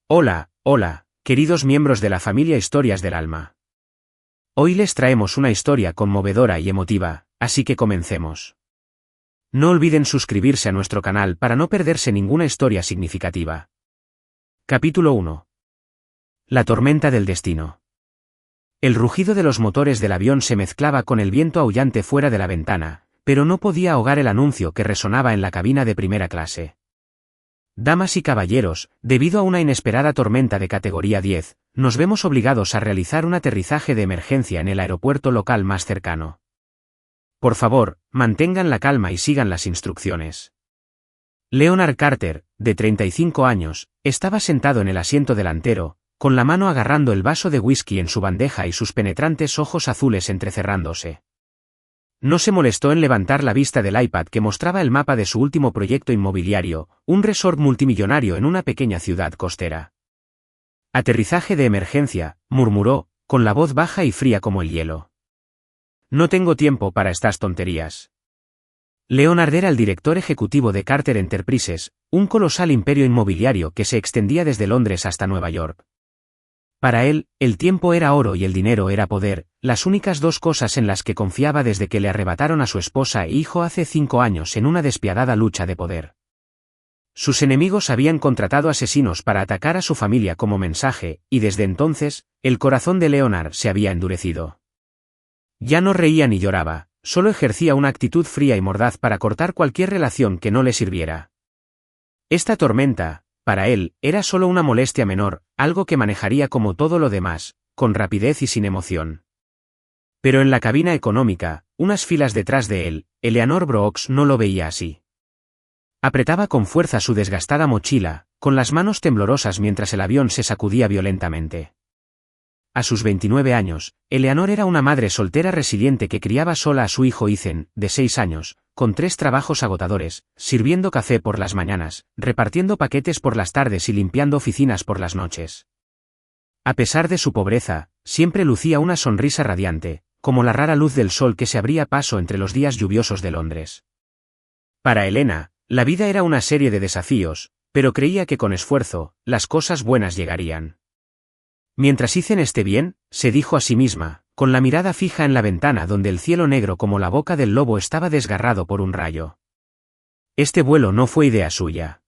Hola, hola, queridos miembros de la familia Historias del Alma. Hoy les traemos una historia conmovedora y emotiva, así que comencemos. No olviden suscribirse a nuestro canal para no perderse ninguna historia significativa. Capítulo 1. La tormenta del destino. El rugido de los motores del avión se mezclaba con el viento aullante fuera de la ventana, pero no podía ahogar el anuncio que resonaba en la cabina de primera clase. Damas y caballeros, debido a una inesperada tormenta de categoría 10, nos vemos obligados a realizar un aterrizaje de emergencia en el aeropuerto local más cercano. Por favor, mantengan la calma y sigan las instrucciones. Leonard Carter, de 35 años, estaba sentado en el asiento delantero, con la mano agarrando el vaso de whisky en su bandeja y sus penetrantes ojos azules entrecerrándose. No se molestó en levantar la vista del iPad que mostraba el mapa de su último proyecto inmobiliario, un resort multimillonario en una pequeña ciudad costera. Aterrizaje de emergencia, murmuró, con la voz baja y fría como el hielo. No tengo tiempo para estas tonterías. Leonard era el director ejecutivo de Carter Enterprises, un colosal imperio inmobiliario que se extendía desde Londres hasta Nueva York. Para él, el tiempo era oro y el dinero era poder, las únicas dos cosas en las que confiaba desde que le arrebataron a su esposa e hijo hace 5 años en una despiadada lucha de poder. Sus enemigos habían contratado asesinos para atacar a su familia como mensaje, y desde entonces, el corazón de Leonard se había endurecido. Ya no reía ni lloraba, solo ejercía una actitud fría y mordaz para cortar cualquier relación que no le sirviera. Esta tormenta, para él, era solo una molestia menor, algo que manejaría como todo lo demás, con rapidez y sin emoción. Pero en la cabina económica, unas filas detrás de él, Eleanor Brooks no lo veía así. Apretaba con fuerza su desgastada mochila, con las manos temblorosas mientras el avión se sacudía violentamente. A sus 29 años, Eleanor era una madre soltera resiliente que criaba sola a su hijo Ethan, de 6 años, con 3 trabajos agotadores, sirviendo café por las mañanas, repartiendo paquetes por las tardes y limpiando oficinas por las noches. A pesar de su pobreza, siempre lucía una sonrisa radiante, como la rara luz del sol que se abría paso entre los días lluviosos de Londres. Para Elena, la vida era una serie de desafíos, pero creía que con esfuerzo, las cosas buenas llegarían. Mientras Ethan esté bien, se dijo a sí misma, con la mirada fija en la ventana donde el cielo negro como la boca del lobo estaba desgarrado por un rayo. Este vuelo no fue idea suya.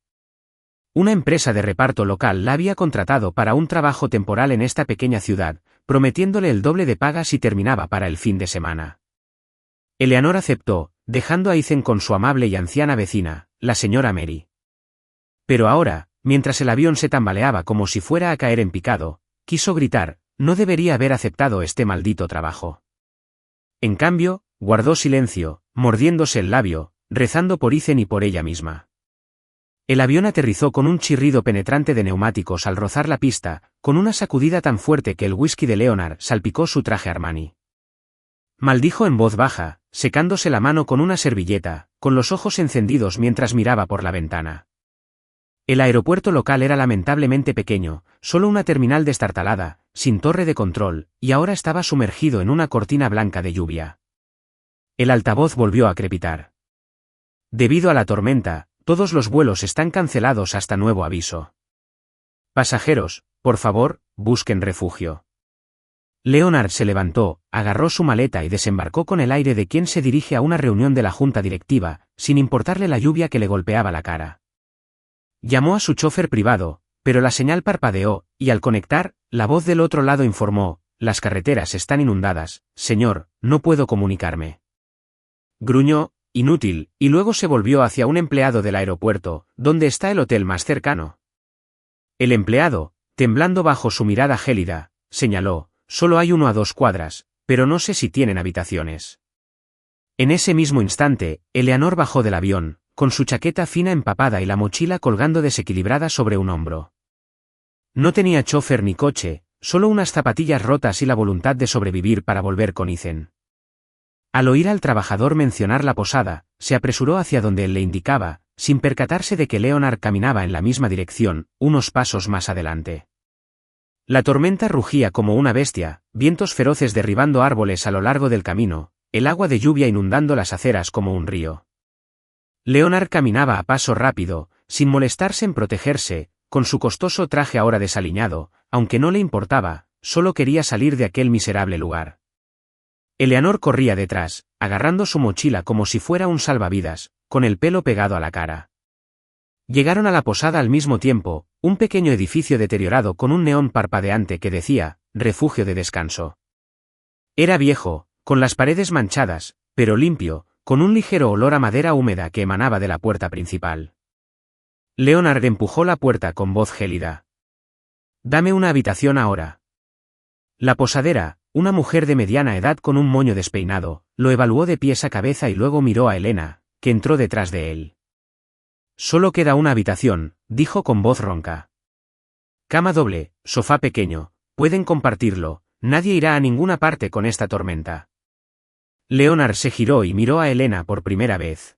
Una empresa de reparto local la había contratado para un trabajo temporal en esta pequeña ciudad, prometiéndole el doble de paga si terminaba para el fin de semana. Eleanor aceptó, dejando a Ethan con su amable y anciana vecina, la señora Mary. Pero ahora, mientras el avión se tambaleaba como si fuera a caer en picado, quiso gritar, no debería haber aceptado este maldito trabajo. En cambio, guardó silencio, mordiéndose el labio, rezando por Ethan y por ella misma. El avión aterrizó con un chirrido penetrante de neumáticos al rozar la pista, con una sacudida tan fuerte que el whisky de Leonard salpicó su traje Armani. Maldijo en voz baja, secándose la mano con una servilleta, con los ojos encendidos mientras miraba por la ventana. El aeropuerto local era lamentablemente pequeño, solo una terminal destartalada, sin torre de control, y ahora estaba sumergido en una cortina blanca de lluvia. El altavoz volvió a crepitar. Debido a la tormenta, todos los vuelos están cancelados hasta nuevo aviso. Pasajeros, por favor, busquen refugio. Leonard se levantó, agarró su maleta y desembarcó con el aire de quien se dirige a una reunión de la junta directiva, sin importarle la lluvia que le golpeaba la cara. Llamó a su chofer privado, pero la señal parpadeó, y al conectar, la voz del otro lado informó, las carreteras están inundadas, señor, no puedo comunicarme. Gruñó, inútil, y luego se volvió hacia un empleado del aeropuerto, ¿dónde está el hotel más cercano? El empleado, temblando bajo su mirada gélida, señaló, solo hay uno a 2 cuadras, pero no sé si tienen habitaciones. En ese mismo instante, Eleanor bajó del avión, con su chaqueta fina empapada y la mochila colgando desequilibrada sobre un hombro. No tenía chofer ni coche, solo unas zapatillas rotas y la voluntad de sobrevivir para volver con Ethan. Al oír al trabajador mencionar la posada, se apresuró hacia donde él le indicaba, sin percatarse de que Leonard caminaba en la misma dirección, unos pasos más adelante. La tormenta rugía como una bestia, vientos feroces derribando árboles a lo largo del camino, el agua de lluvia inundando las aceras como un río. Leonard caminaba a paso rápido, sin molestarse en protegerse, con su costoso traje ahora desaliñado, aunque no le importaba, solo quería salir de aquel miserable lugar. Eleanor corría detrás, agarrando su mochila como si fuera un salvavidas, con el pelo pegado a la cara. Llegaron a la posada al mismo tiempo, un pequeño edificio deteriorado con un neón parpadeante que decía, refugio de descanso. Era viejo, con las paredes manchadas, pero limpio, con un ligero olor a madera húmeda que emanaba de la puerta principal. Leonard empujó la puerta con voz gélida. «Dame una habitación ahora». La posadera, una mujer de mediana edad con un moño despeinado, lo evaluó de pies a cabeza y luego miró a Elena, que entró detrás de él. «Solo queda una habitación», dijo con voz ronca. «Cama doble, sofá pequeño, pueden compartirlo, nadie irá a ninguna parte con esta tormenta». Leonard se giró y miró a Elena por primera vez.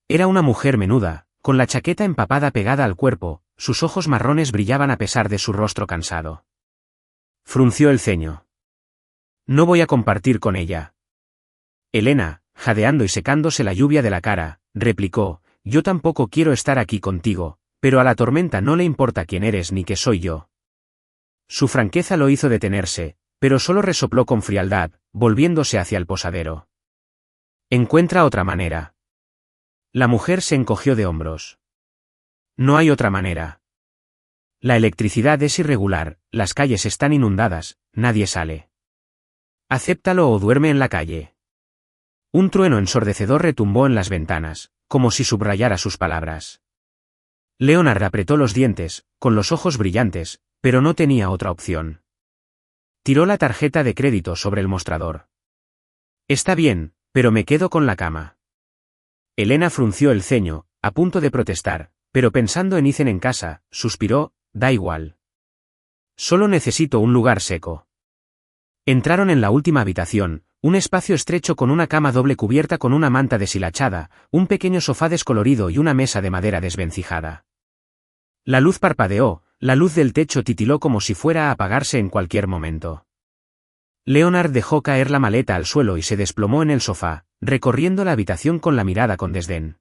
Era una mujer menuda, con la chaqueta empapada pegada al cuerpo, sus ojos marrones brillaban a pesar de su rostro cansado. Frunció el ceño. «No voy a compartir con ella». Elena, jadeando y secándose la lluvia de la cara, replicó, «Yo tampoco quiero estar aquí contigo, pero a la tormenta no le importa quién eres ni qué soy yo». Su franqueza lo hizo detenerse, pero solo resopló con frialdad, volviéndose hacia el posadero. «Encuentra otra manera». La mujer se encogió de hombros. «No hay otra manera. La electricidad es irregular, las calles están inundadas, nadie sale. Acéptalo o duerme en la calle». Un trueno ensordecedor retumbó en las ventanas, como si subrayara sus palabras. Leonard apretó los dientes, con los ojos brillantes, pero no tenía otra opción. Tiró la tarjeta de crédito sobre el mostrador. «Está bien, pero me quedo con la cama». Elena frunció el ceño, a punto de protestar, pero pensando en Ethan en casa, suspiró, «Da igual. Solo necesito un lugar seco». Entraron en la última habitación, un espacio estrecho con una cama doble cubierta con una manta deshilachada, un pequeño sofá descolorido y una mesa de madera desvencijada. La luz parpadeó, la luz del techo titiló como si fuera a apagarse en cualquier momento. Leonard dejó caer la maleta al suelo y se desplomó en el sofá, recorriendo la habitación con la mirada con desdén.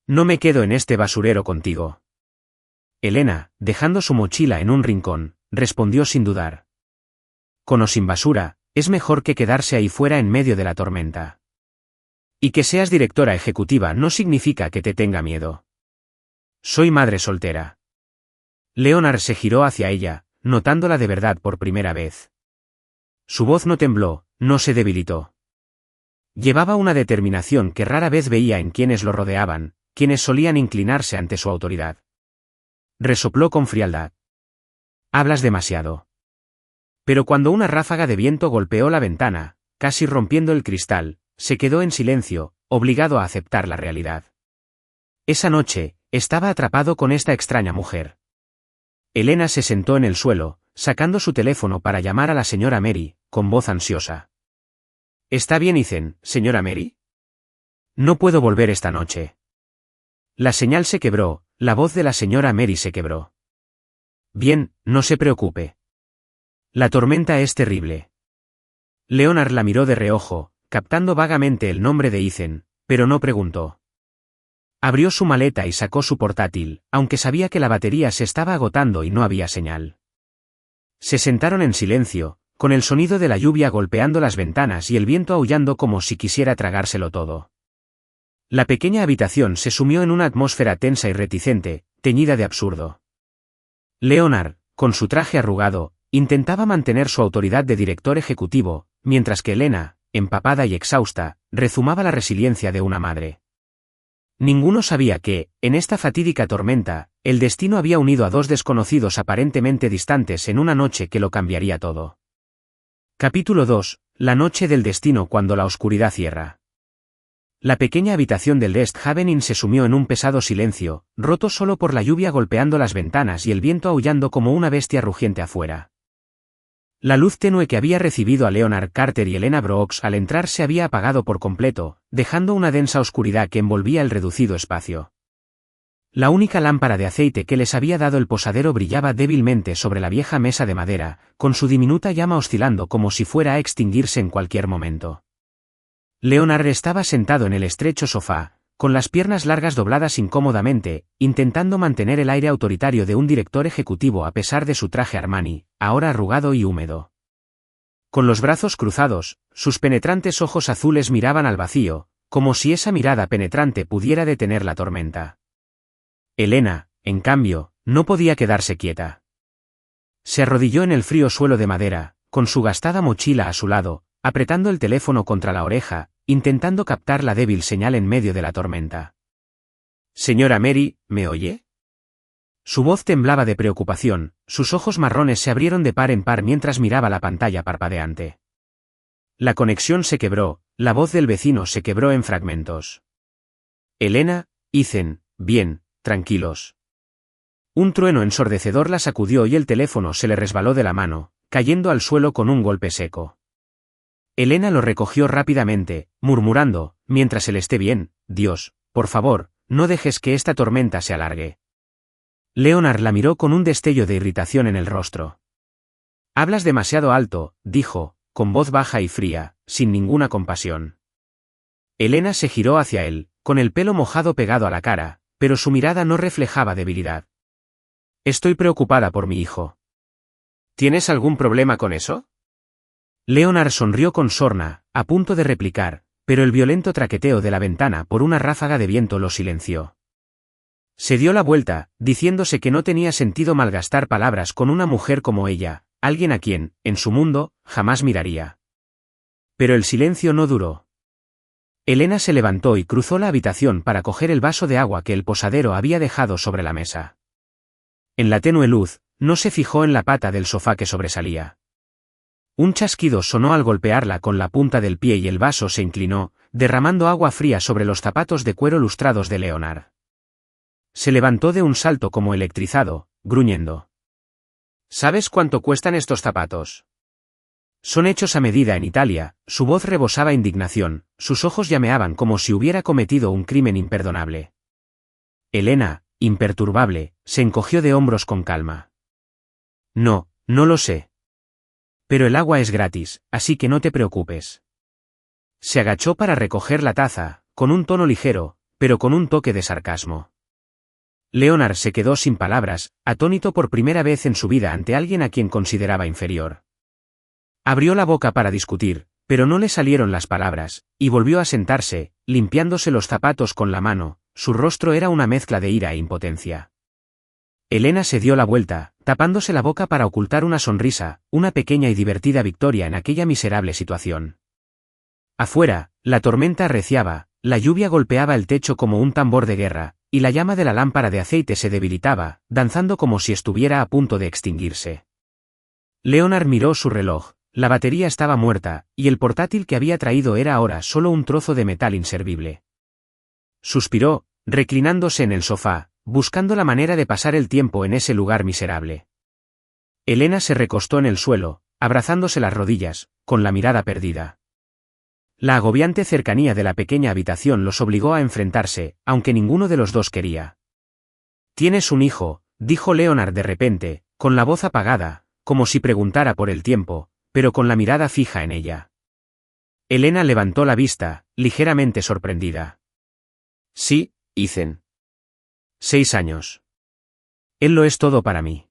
«No me quedo en este basurero contigo». Elena, dejando su mochila en un rincón, respondió sin dudar. «Con o sin basura, es mejor que quedarse ahí fuera en medio de la tormenta. Y que seas directora ejecutiva no significa que te tenga miedo. Soy madre soltera». Leonard se giró hacia ella, notándola de verdad por primera vez. Su voz no tembló, no se debilitó. Llevaba una determinación que rara vez veía en quienes lo rodeaban, quienes solían inclinarse ante su autoridad. Resopló con frialdad. «Hablas demasiado». Pero cuando una ráfaga de viento golpeó la ventana, casi rompiendo el cristal, se quedó en silencio, obligado a aceptar la realidad. Esa noche, estaba atrapado con esta extraña mujer. Elena se sentó en el suelo, sacando su teléfono para llamar a la señora Mary, con voz ansiosa. «¿Está bien, Ethan, señora Mary? No puedo volver esta noche». La señal se quebró, la voz de la señora Mary se quebró. «Bien, no se preocupe. La tormenta es terrible». Leonard la miró de reojo, captando vagamente el nombre de Ethan, pero no preguntó. Abrió su maleta y sacó su portátil, aunque sabía que la batería se estaba agotando y no había señal. Se sentaron en silencio, con el sonido de la lluvia golpeando las ventanas y el viento aullando como si quisiera tragárselo todo. La pequeña habitación se sumió en una atmósfera tensa y reticente, teñida de absurdo. Leonard, con su traje arrugado, intentaba mantener su autoridad de director ejecutivo, mientras que Elena, empapada y exhausta, rezumaba la resiliencia de una madre. Ninguno sabía que, en esta fatídica tormenta, el destino había unido a dos desconocidos aparentemente distantes en una noche que lo cambiaría todo. Capítulo 2. La noche del destino cuando la oscuridad cierra. La pequeña habitación del East Haven Inn se sumió en un pesado silencio, roto solo por la lluvia golpeando las ventanas y el viento aullando como una bestia rugiente afuera. La luz tenue que había recibido a Leonard Carter y Elena Brooks al entrar se había apagado por completo, dejando una densa oscuridad que envolvía el reducido espacio. La única lámpara de aceite que les había dado el posadero brillaba débilmente sobre la vieja mesa de madera, con su diminuta llama oscilando como si fuera a extinguirse en cualquier momento. Leonard estaba sentado en el estrecho sofá, con las piernas largas dobladas incómodamente, intentando mantener el aire autoritario de un director ejecutivo a pesar de su traje Armani, ahora arrugado y húmedo. Con los brazos cruzados, sus penetrantes ojos azules miraban al vacío, como si esa mirada penetrante pudiera detener la tormenta. Elena, en cambio, no podía quedarse quieta. Se arrodilló en el frío suelo de madera, con su gastada mochila a su lado, apretando el teléfono contra la oreja, intentando captar la débil señal en medio de la tormenta. «Señora Mary, ¿me oye?» Su voz temblaba de preocupación, sus ojos marrones se abrieron de par en par mientras miraba la pantalla parpadeante. La conexión se quebró, la voz del vecino se quebró en fragmentos. «Elena, Ethan, bien, tranquilos». Un trueno ensordecedor la sacudió y el teléfono se le resbaló de la mano, cayendo al suelo con un golpe seco. Elena lo recogió rápidamente, murmurando, «Mientras él esté bien, Dios, por favor, no dejes que esta tormenta se alargue». Leonard la miró con un destello de irritación en el rostro. «Hablas demasiado alto», dijo, con voz baja y fría, sin ninguna compasión. Elena se giró hacia él, con el pelo mojado pegado a la cara, pero su mirada no reflejaba debilidad. «Estoy preocupada por mi hijo». «¿Tienes algún problema con eso?» Leonard sonrió con sorna, a punto de replicar, pero el violento traqueteo de la ventana por una ráfaga de viento lo silenció. Se dio la vuelta, diciéndose que no tenía sentido malgastar palabras con una mujer como ella, alguien a quien, en su mundo, jamás miraría. Pero el silencio no duró. Elena se levantó y cruzó la habitación para coger el vaso de agua que el posadero había dejado sobre la mesa. En la tenue luz, no se fijó en la pata del sofá que sobresalía. Un chasquido sonó al golpearla con la punta del pie y el vaso se inclinó, derramando agua fría sobre los zapatos de cuero lustrados de Leonard. Se levantó de un salto como electrizado, gruñendo. «¿Sabes cuánto cuestan estos zapatos?» «Son hechos a medida en Italia», su voz rebosaba indignación, sus ojos llameaban como si hubiera cometido un crimen imperdonable. Elena, imperturbable, se encogió de hombros con calma. «No, no lo sé. Pero el agua es gratis, así que no te preocupes». Se agachó para recoger la taza, con un tono ligero, pero con un toque de sarcasmo. Leonard se quedó sin palabras, atónito por primera vez en su vida ante alguien a quien consideraba inferior. Abrió la boca para discutir, pero no le salieron las palabras, y volvió a sentarse, limpiándose los zapatos con la mano, su rostro era una mezcla de ira e impotencia. Elena se dio la vuelta, tapándose la boca para ocultar una sonrisa, una pequeña y divertida victoria en aquella miserable situación. Afuera, la tormenta arreciaba, la lluvia golpeaba el techo como un tambor de guerra, y la llama de la lámpara de aceite se debilitaba, danzando como si estuviera a punto de extinguirse. Leonard miró su reloj, la batería estaba muerta, y el portátil que había traído era ahora solo un trozo de metal inservible. Suspiró, reclinándose en el sofá, buscando la manera de pasar el tiempo en ese lugar miserable. Elena se recostó en el suelo, abrazándose las rodillas, con la mirada perdida. La agobiante cercanía de la pequeña habitación los obligó a enfrentarse, aunque ninguno de los dos quería. «Tienes un hijo», dijo Leonard de repente, con la voz apagada, como si preguntara por el tiempo, pero con la mirada fija en ella. Elena levantó la vista, ligeramente sorprendida. «Sí, Ethan. 6 años. Él lo es todo para mí».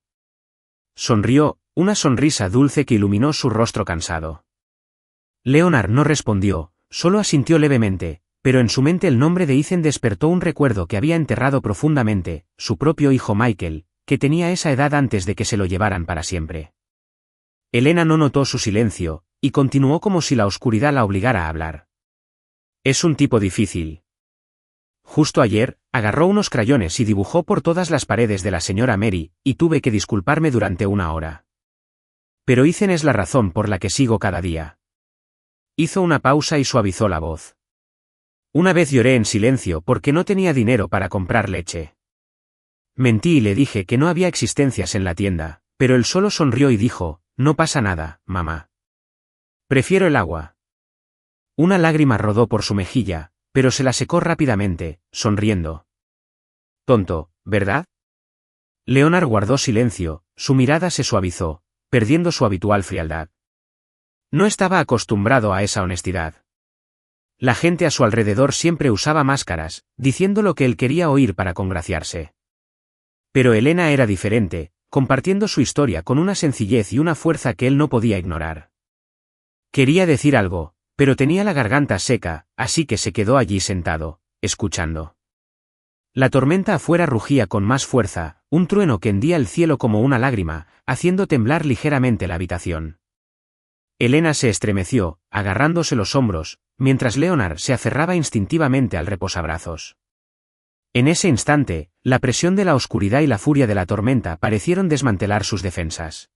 Sonrió, una sonrisa dulce que iluminó su rostro cansado. Leonard no respondió, solo asintió levemente, pero en su mente el nombre de Ethan despertó un recuerdo que había enterrado profundamente, su propio hijo Michael, que tenía esa edad antes de que se lo llevaran para siempre. Elena no notó su silencio, y continuó como si la oscuridad la obligara a hablar. «Es un tipo difícil. Justo ayer, agarró unos crayones y dibujó por todas las paredes de la señora Mary, y tuve que disculparme durante 1 hora. Pero Ethan es la razón por la que sigo cada día». Hizo una pausa y suavizó la voz. «Una vez lloré en silencio porque no tenía dinero para comprar leche. Mentí y le dije que no había existencias en la tienda, pero él solo sonrió y dijo, no pasa nada, mamá. Prefiero el agua». Una lágrima rodó por su mejilla, pero se la secó rápidamente, sonriendo. «Tonto, ¿verdad?». Leonard guardó silencio, su mirada se suavizó, perdiendo su habitual frialdad. No estaba acostumbrado a esa honestidad. La gente a su alrededor siempre usaba máscaras, diciendo lo que él quería oír para congraciarse. Pero Elena era diferente, compartiendo su historia con una sencillez y una fuerza que él no podía ignorar. Quería decir algo, pero tenía la garganta seca, así que se quedó allí sentado, escuchando. La tormenta afuera rugía con más fuerza, un trueno que hendía el cielo como una lágrima, haciendo temblar ligeramente la habitación. Elena se estremeció, agarrándose los hombros, mientras Leonard se aferraba instintivamente al reposabrazos. En ese instante, la presión de la oscuridad y la furia de la tormenta parecieron desmantelar sus defensas.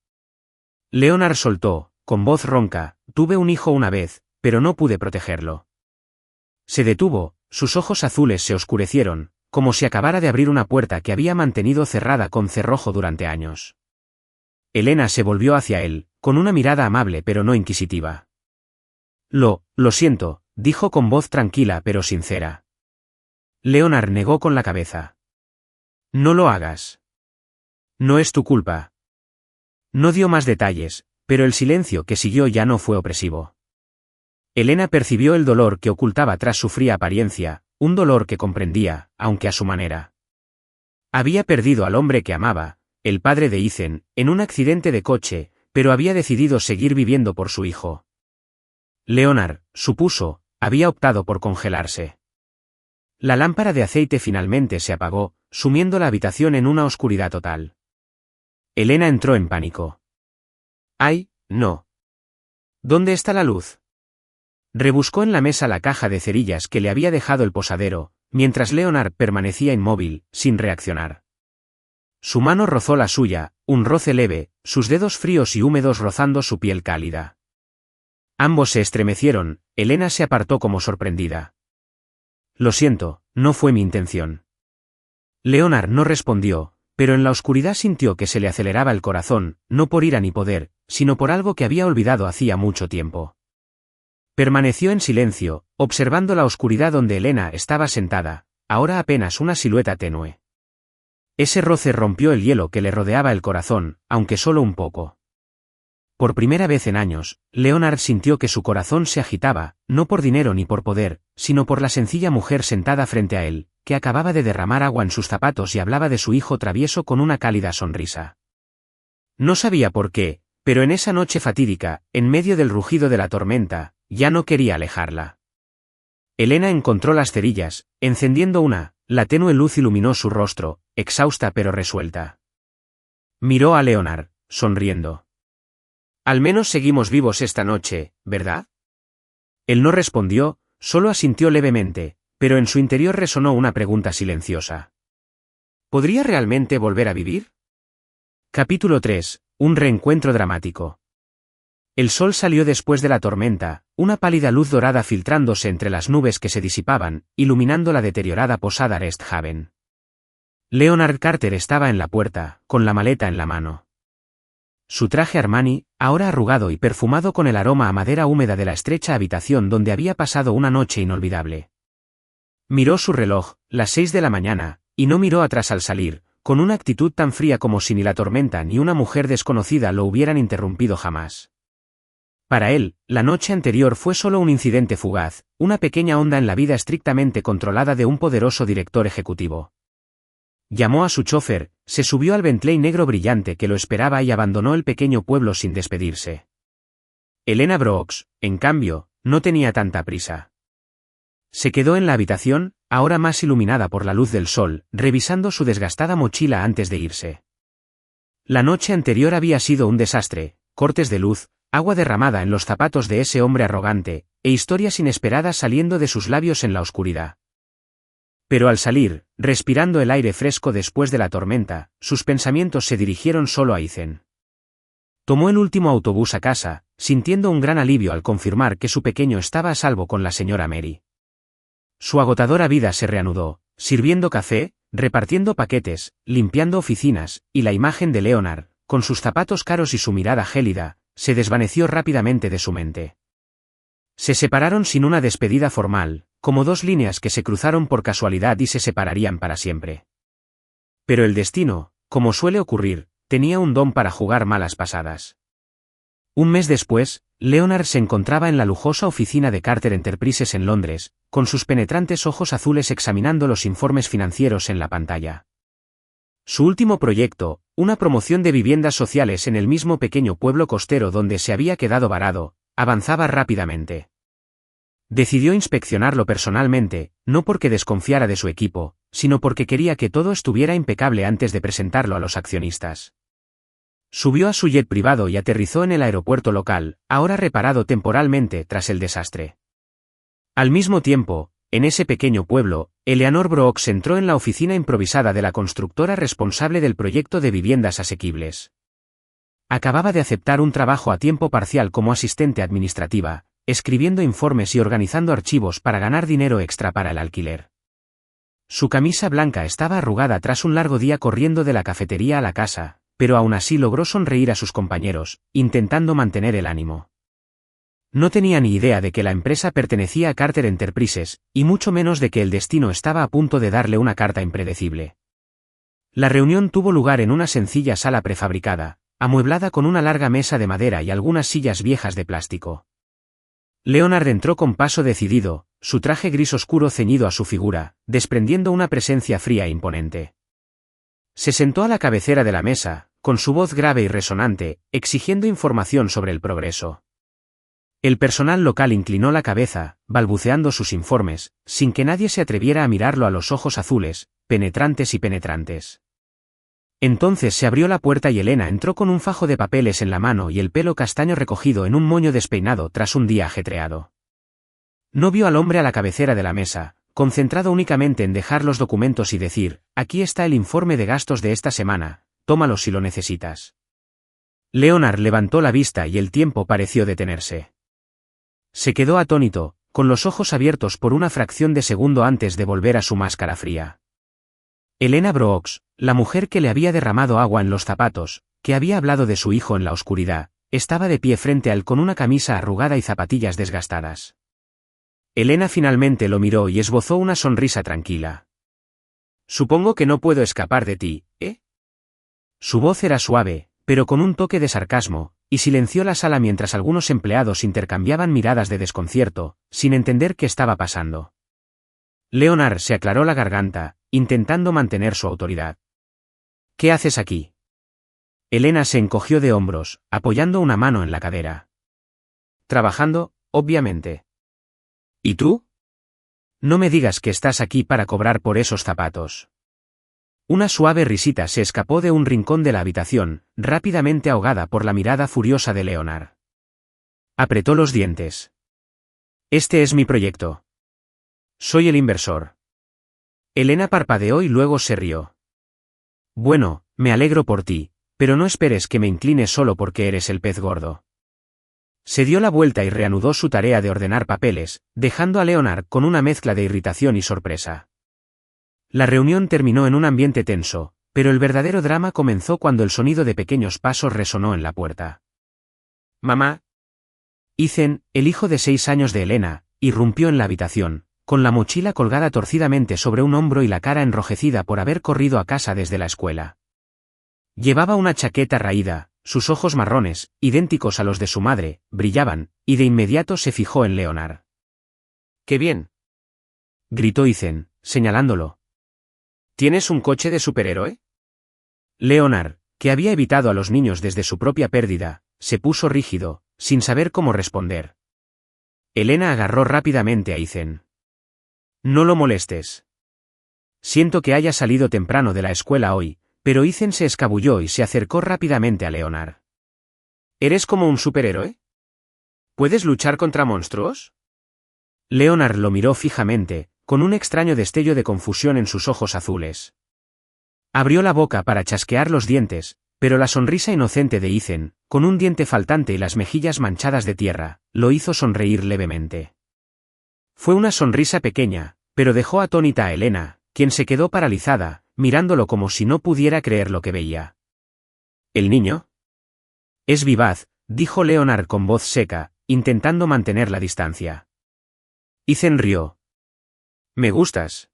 Leonard soltó, con voz ronca, «Tuve un hijo una vez, pero no pude protegerlo». Se detuvo, sus ojos azules se oscurecieron, como si acabara de abrir una puerta que había mantenido cerrada con cerrojo durante años. Elena se volvió hacia él, con una mirada amable pero no inquisitiva. Lo siento», dijo con voz tranquila pero sincera. Leonard negó con la cabeza. «No lo hagas. No es tu culpa». No dio más detalles, pero el silencio que siguió ya no fue opresivo. Elena percibió el dolor que ocultaba tras su fría apariencia, un dolor que comprendía, aunque a su manera. Había perdido al hombre que amaba, el padre de Ethan, en un accidente de coche, pero había decidido seguir viviendo por su hijo. Leonard, supuso, había optado por congelarse. La lámpara de aceite finalmente se apagó, sumiendo la habitación en una oscuridad total. Elena entró en pánico. «¡Ay, no! ¿Dónde está la luz?». Rebuscó en la mesa la caja de cerillas que le había dejado el posadero, mientras Leonard permanecía inmóvil, sin reaccionar. Su mano rozó la suya, un roce leve, sus dedos fríos y húmedos rozando su piel cálida. Ambos se estremecieron, Elena se apartó como sorprendida. «Lo siento, no fue mi intención». Leonard no respondió, pero en la oscuridad sintió que se le aceleraba el corazón, no por ira ni poder, sino por algo que había olvidado hacía mucho tiempo. Permaneció en silencio, observando la oscuridad donde Elena estaba sentada, ahora apenas una silueta tenue. Ese roce rompió el hielo que le rodeaba el corazón, aunque solo un poco. Por primera vez en años, Leonard sintió que su corazón se agitaba, no por dinero ni por poder, sino por la sencilla mujer sentada frente a él, que acababa de derramar agua en sus zapatos y hablaba de su hijo travieso con una cálida sonrisa. No sabía por qué, pero en esa noche fatídica, en medio del rugido de la tormenta, ya no quería alejarla. Elena encontró las cerillas, encendiendo una, la tenue luz iluminó su rostro, exhausta pero resuelta. Miró a Leonard, sonriendo. «Al menos seguimos vivos esta noche, ¿verdad?». Él no respondió, solo asintió levemente, pero en su interior resonó una pregunta silenciosa. ¿Podría realmente volver a vivir? Capítulo 3. Un reencuentro dramático. El sol salió después de la tormenta, una pálida luz dorada filtrándose entre las nubes que se disipaban, iluminando la deteriorada posada Rest Haven. Leonard Carter estaba en la puerta, con la maleta en la mano. Su traje Armani, ahora arrugado y perfumado con el aroma a madera húmeda de la estrecha habitación donde había pasado una noche inolvidable. Miró su reloj, las 6 de la mañana, y no miró atrás al salir, con una actitud tan fría como si ni la tormenta ni una mujer desconocida lo hubieran interrumpido jamás. Para él, la noche anterior fue solo un incidente fugaz, una pequeña onda en la vida estrictamente controlada de un poderoso director ejecutivo. Llamó a su chofer, se subió al Bentley negro brillante que lo esperaba y abandonó el pequeño pueblo sin despedirse. Elena Brooks, en cambio, no tenía tanta prisa. Se quedó en la habitación, ahora más iluminada por la luz del sol, revisando su desgastada mochila antes de irse. La noche anterior había sido un desastre, cortes de luz, agua derramada en los zapatos de ese hombre arrogante, e historias inesperadas saliendo de sus labios en la oscuridad. Pero al salir, respirando el aire fresco después de la tormenta, sus pensamientos se dirigieron solo a Ethan. Tomó el último autobús a casa, sintiendo un gran alivio al confirmar que su pequeño estaba a salvo con la señora Mary. Su agotadora vida se reanudó, sirviendo café, repartiendo paquetes, limpiando oficinas, y la imagen de Leonard, con sus zapatos caros y su mirada gélida, se desvaneció rápidamente de su mente. Se separaron sin una despedida formal, como dos líneas que se cruzaron por casualidad y se separarían para siempre. Pero el destino, como suele ocurrir, tenía un don para jugar malas pasadas. Un mes después, Leonard se encontraba en la lujosa oficina de Carter Enterprises en Londres, con sus penetrantes ojos azules examinando los informes financieros en la pantalla. Su último proyecto, una promoción de viviendas sociales en el mismo pequeño pueblo costero donde se había quedado varado, avanzaba rápidamente. Decidió inspeccionarlo personalmente, no porque desconfiara de su equipo, sino porque quería que todo estuviera impecable antes de presentarlo a los accionistas. Subió a su jet privado y aterrizó en el aeropuerto local, ahora reparado temporalmente tras el desastre. Al mismo tiempo, en ese pequeño pueblo, Eleanor Brooks entró en la oficina improvisada de la constructora responsable del proyecto de viviendas asequibles. Acababa de aceptar un trabajo a tiempo parcial como asistente administrativa, escribiendo informes y organizando archivos para ganar dinero extra para el alquiler. Su camisa blanca estaba arrugada tras un largo día corriendo de la cafetería a la casa, pero aún así logró sonreír a sus compañeros, intentando mantener el ánimo. No tenía ni idea de que la empresa pertenecía a Carter Enterprises, y mucho menos de que el destino estaba a punto de darle una carta impredecible. La reunión tuvo lugar en una sencilla sala prefabricada, amueblada con una larga mesa de madera y algunas sillas viejas de plástico. Leonard entró con paso decidido, su traje gris oscuro ceñido a su figura, desprendiendo una presencia fría e imponente. Se sentó a la cabecera de la mesa, con su voz grave y resonante, exigiendo información sobre el progreso. El personal local inclinó la cabeza, balbuceando sus informes, sin que nadie se atreviera a mirarlo a los ojos azules, penetrantes y penetrantes. Entonces se abrió la puerta y Elena entró con un fajo de papeles en la mano y el pelo castaño recogido en un moño despeinado tras un día ajetreado. No vio al hombre a la cabecera de la mesa, concentrado únicamente en dejar los documentos y decir, aquí está el informe de gastos de esta semana, tómalo si lo necesitas. Leonard levantó la vista y el tiempo pareció detenerse. Se quedó atónito, con los ojos abiertos por una fracción de segundo antes de volver a su máscara fría. Elena Brooks, la mujer que le había derramado agua en los zapatos, que había hablado de su hijo en la oscuridad, estaba de pie frente a él con una camisa arrugada y zapatillas desgastadas. Elena finalmente lo miró y esbozó una sonrisa tranquila. Supongo que no puedo escapar de ti, ¿eh? Su voz era suave, pero con un toque de sarcasmo, y silenció la sala mientras algunos empleados intercambiaban miradas de desconcierto, sin entender qué estaba pasando. Leonard se aclaró la garganta, intentando mantener su autoridad. ¿Qué haces aquí? Elena se encogió de hombros, apoyando una mano en la cadera. Trabajando, obviamente. ¿Y tú? No me digas que estás aquí para cobrar por esos zapatos. Una suave risita se escapó de un rincón de la habitación, rápidamente ahogada por la mirada furiosa de Leonard. Apretó los dientes. Este es mi proyecto. Soy el inversor. Elena parpadeó y luego se rió. Bueno, me alegro por ti, pero no esperes que me incline solo porque eres el pez gordo. Se dio la vuelta y reanudó su tarea de ordenar papeles, dejando a Leonard con una mezcla de irritación y sorpresa. La reunión terminó en un ambiente tenso, pero el verdadero drama comenzó cuando el sonido de pequeños pasos resonó en la puerta. «Mamá». Ethan, el hijo de 6 años de Elena, irrumpió en la habitación, con la mochila colgada torcidamente sobre un hombro y la cara enrojecida por haber corrido a casa desde la escuela. Llevaba una chaqueta raída, sus ojos marrones, idénticos a los de su madre, brillaban, y de inmediato se fijó en Leonard. «¡Qué bien!», gritó Ethan, señalándolo. ¿Tienes un coche de superhéroe? Leonard, que había evitado a los niños desde su propia pérdida, se puso rígido, sin saber cómo responder. Elena agarró rápidamente a Ethan. No lo molestes. Siento que haya salido temprano de la escuela hoy, pero Ethan se escabulló y se acercó rápidamente a Leonard. ¿Eres como un superhéroe? ¿Puedes luchar contra monstruos? Leonard lo miró fijamente, con un extraño destello de confusión en sus ojos azules. Abrió la boca para chasquear los dientes, pero la sonrisa inocente de Ethan, con un diente faltante y las mejillas manchadas de tierra, lo hizo sonreír levemente. Fue una sonrisa pequeña, pero dejó atónita a Elena, quien se quedó paralizada, mirándolo como si no pudiera creer lo que veía. ¿El niño? Es vivaz, dijo Leonard con voz seca, intentando mantener la distancia. Ethan rió. Me gustas.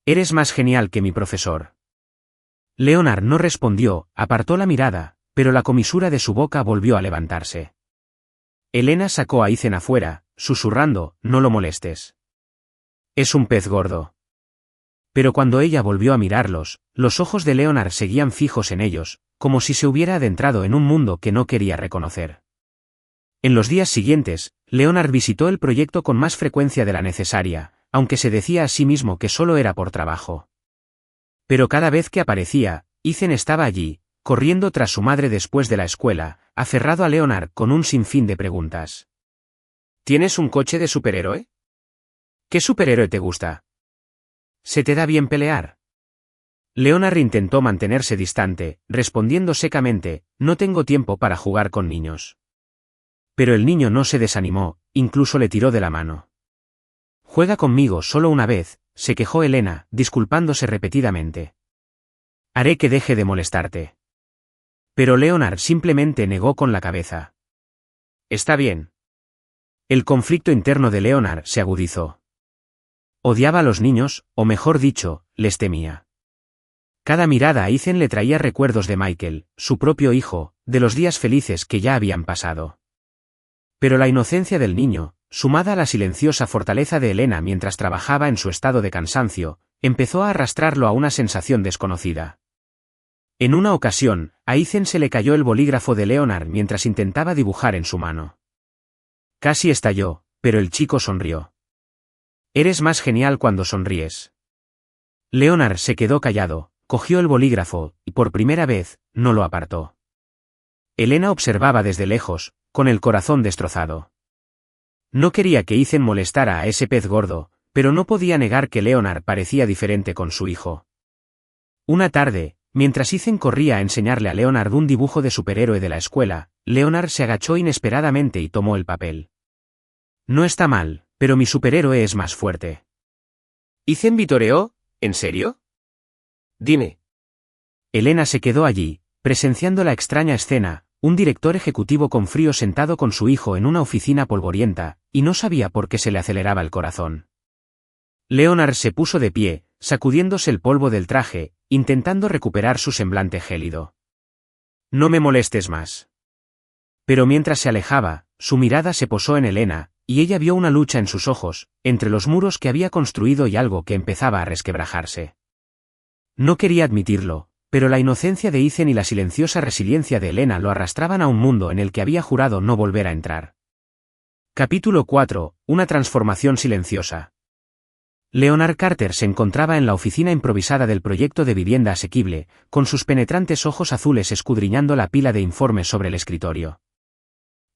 Eres más genial que mi profesor. Leonard no respondió, apartó la mirada, pero la comisura de su boca volvió a levantarse. Elena sacó a Ethan afuera, susurrando, no lo molestes. Es un pez gordo. Pero cuando ella volvió a mirarlos, los ojos de Leonard seguían fijos en ellos, como si se hubiera adentrado en un mundo que no quería reconocer. En los días siguientes, Leonard visitó el proyecto con más frecuencia de la necesaria, aunque se decía a sí mismo que solo era por trabajo. Pero cada vez que aparecía, Ethan estaba allí, corriendo tras su madre después de la escuela, aferrado a Leonard con un sinfín de preguntas. ¿Tienes un coche de superhéroe? ¿Qué superhéroe te gusta? ¿Se te da bien pelear? Leonard intentó mantenerse distante, respondiendo secamente, no tengo tiempo para jugar con niños. Pero el niño no se desanimó, incluso le tiró de la mano. Juega conmigo solo una vez, se quejó Elena, disculpándose repetidamente. Haré que deje de molestarte. Pero Leonard simplemente negó con la cabeza. Está bien. El conflicto interno de Leonard se agudizó. Odiaba a los niños, o mejor dicho, les temía. Cada mirada a Ethan le traía recuerdos de Michael, su propio hijo, de los días felices que ya habían pasado. Pero la inocencia del niño, sumada a la silenciosa fortaleza de Elena mientras trabajaba en su estado de cansancio, empezó a arrastrarlo a una sensación desconocida. En una ocasión, a Ethan se le cayó el bolígrafo de Leonard mientras intentaba dibujar en su mano. Casi estalló, pero el chico sonrió. Eres más genial cuando sonríes. Leonard se quedó callado, cogió el bolígrafo, y por primera vez, no lo apartó. Elena observaba desde lejos, con el corazón destrozado. No quería que Ethan molestara a ese pez gordo, pero no podía negar que Leonard parecía diferente con su hijo. Una tarde, mientras Ethan corría a enseñarle a Leonard un dibujo de superhéroe de la escuela, Leonard se agachó inesperadamente y tomó el papel. No está mal, pero mi superhéroe es más fuerte. Ethan vitoreó, ¿en serio? Dime. Elena se quedó allí, presenciando la extraña escena, un director ejecutivo con frío sentado con su hijo en una oficina polvorienta, y no sabía por qué se le aceleraba el corazón. Leonard se puso de pie, sacudiéndose el polvo del traje, intentando recuperar su semblante gélido. No me molestes más. Pero mientras se alejaba, su mirada se posó en Elena, y ella vio una lucha en sus ojos, entre los muros que había construido y algo que empezaba a resquebrajarse. No quería admitirlo, pero la inocencia de Ethan y la silenciosa resiliencia de Elena lo arrastraban a un mundo en el que había jurado no volver a entrar. Capítulo 4. Una transformación silenciosa. Leonard Carter se encontraba en la oficina improvisada del proyecto de vivienda asequible, con sus penetrantes ojos azules escudriñando la pila de informes sobre el escritorio.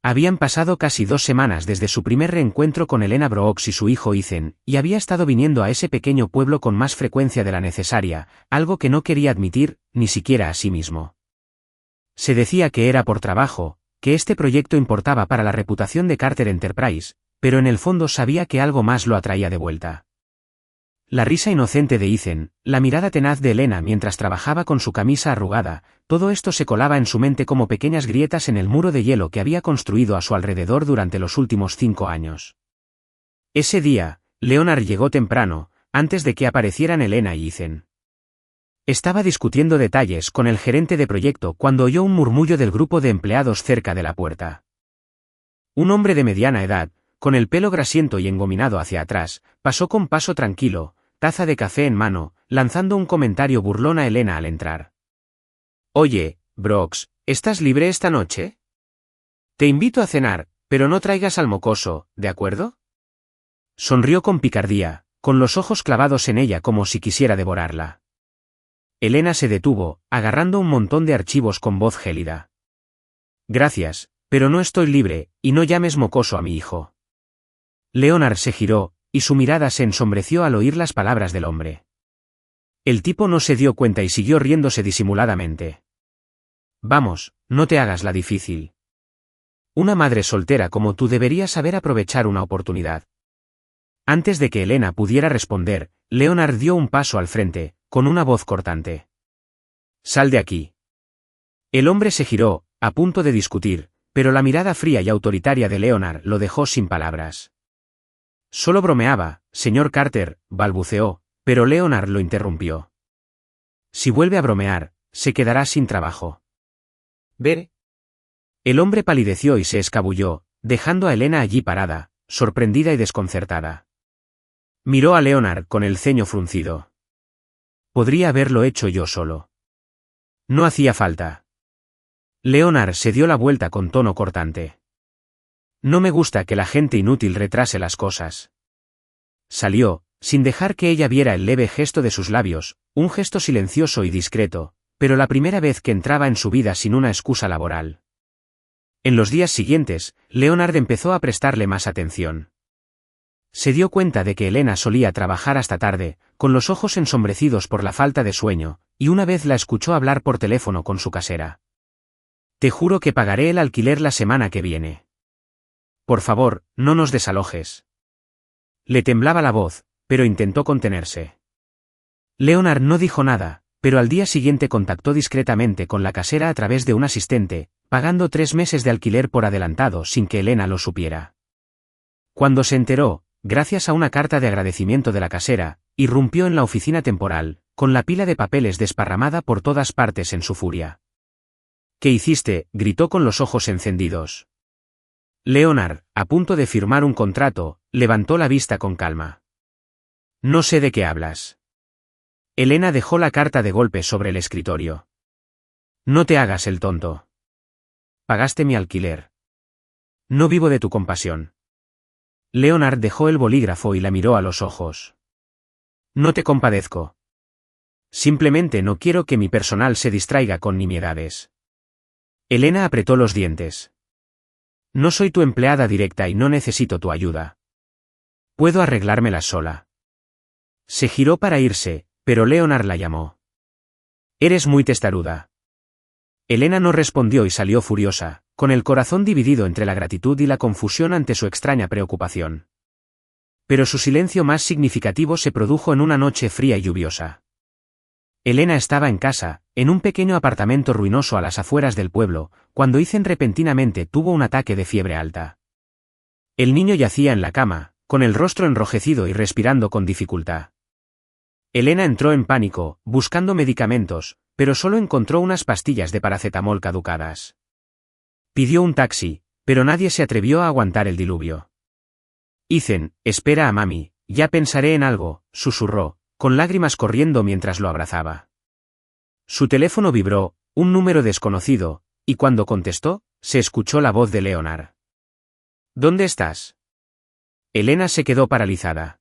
Habían pasado casi 2 semanas desde su primer reencuentro con Elena Brooks y su hijo Ethan, y había estado viniendo a ese pequeño pueblo con más frecuencia de la necesaria, algo que no quería admitir, ni siquiera a sí mismo. Se decía que era por trabajo, que este proyecto importaba para la reputación de Carter Enterprise, pero en el fondo sabía que algo más lo atraía de vuelta. La risa inocente de Ethan, la mirada tenaz de Elena mientras trabajaba con su camisa arrugada, todo esto se colaba en su mente como pequeñas grietas en el muro de hielo que había construido a su alrededor durante los últimos 5 años. Ese día, Leonard llegó temprano, antes de que aparecieran Elena y Ethan. Estaba discutiendo detalles con el gerente de proyecto cuando oyó un murmullo del grupo de empleados cerca de la puerta. Un hombre de mediana edad, con el pelo grasiento y engominado hacia atrás, pasó con paso tranquilo, taza de café en mano, lanzando un comentario burlón a Elena al entrar. Oye, Brooks, ¿estás libre esta noche? Te invito a cenar, pero no traigas al mocoso, ¿de acuerdo? Sonrió con picardía, con los ojos clavados en ella como si quisiera devorarla. Elena se detuvo, agarrando un montón de archivos con voz gélida. Gracias, pero no estoy libre, y no llames mocoso a mi hijo. Leonard se giró, y su mirada se ensombreció al oír las palabras del hombre. El tipo no se dio cuenta y siguió riéndose disimuladamente. Vamos, no te hagas la difícil. Una madre soltera como tú debería saber aprovechar una oportunidad. Antes de que Elena pudiera responder, Leonard dio un paso al frente, con una voz cortante. Sal de aquí. El hombre se giró, a punto de discutir, pero la mirada fría y autoritaria de Leonard lo dejó sin palabras. Solo bromeaba, señor Carter, balbuceó, pero Leonard lo interrumpió. Si vuelve a bromear, se quedará sin trabajo. Veré. El hombre palideció y se escabulló, dejando a Elena allí parada, sorprendida y desconcertada. Miró a Leonard con el ceño fruncido. Podría haberlo hecho yo solo. No hacía falta. Leonard se dio la vuelta con tono cortante. No me gusta que la gente inútil retrase las cosas. Salió, sin dejar que ella viera el leve gesto de sus labios, un gesto silencioso y discreto, pero la primera vez que entraba en su vida sin una excusa laboral. En los días siguientes, Leonard empezó a prestarle más atención. Se dio cuenta de que Elena solía trabajar hasta tarde, con los ojos ensombrecidos por la falta de sueño, y una vez la escuchó hablar por teléfono con su casera. Te juro que pagaré el alquiler la semana que viene. Por favor, no nos desalojes. Le temblaba la voz, pero intentó contenerse. Leonard no dijo nada, pero al día siguiente contactó discretamente con la casera a través de un asistente, pagando 3 meses de alquiler por adelantado sin que Elena lo supiera. Cuando se enteró, gracias a una carta de agradecimiento de la casera, irrumpió en la oficina temporal, con la pila de papeles desparramada por todas partes en su furia. ¿Qué hiciste?, gritó con los ojos encendidos. Leonard, a punto de firmar un contrato, levantó la vista con calma. No sé de qué hablas. Elena dejó la carta de golpe sobre el escritorio. No te hagas el tonto. Pagaste mi alquiler. No vivo de tu compasión. Leonard dejó el bolígrafo y la miró a los ojos. No te compadezco. Simplemente no quiero que mi personal se distraiga con nimiedades. Elena apretó los dientes. No soy tu empleada directa y no necesito tu ayuda. Puedo arreglármela sola. Se giró para irse, pero Leonard la llamó. Eres muy testaruda. Elena no respondió y salió furiosa, con el corazón dividido entre la gratitud y la confusión ante su extraña preocupación. Pero su silencio más significativo se produjo en una noche fría y lluviosa. Elena estaba en casa, en un pequeño apartamento ruinoso a las afueras del pueblo, cuando Ethan repentinamente tuvo un ataque de fiebre alta. El niño yacía en la cama, con el rostro enrojecido y respirando con dificultad. Elena entró en pánico, buscando medicamentos, pero solo encontró unas pastillas de paracetamol caducadas. Pidió un taxi, pero nadie se atrevió a aguantar el diluvio. Ethan, espera a mami, ya pensaré en algo, susurró, con lágrimas corriendo mientras lo abrazaba. Su teléfono vibró, un número desconocido, y cuando contestó, se escuchó la voz de Leonard. ¿Dónde estás? Elena se quedó paralizada.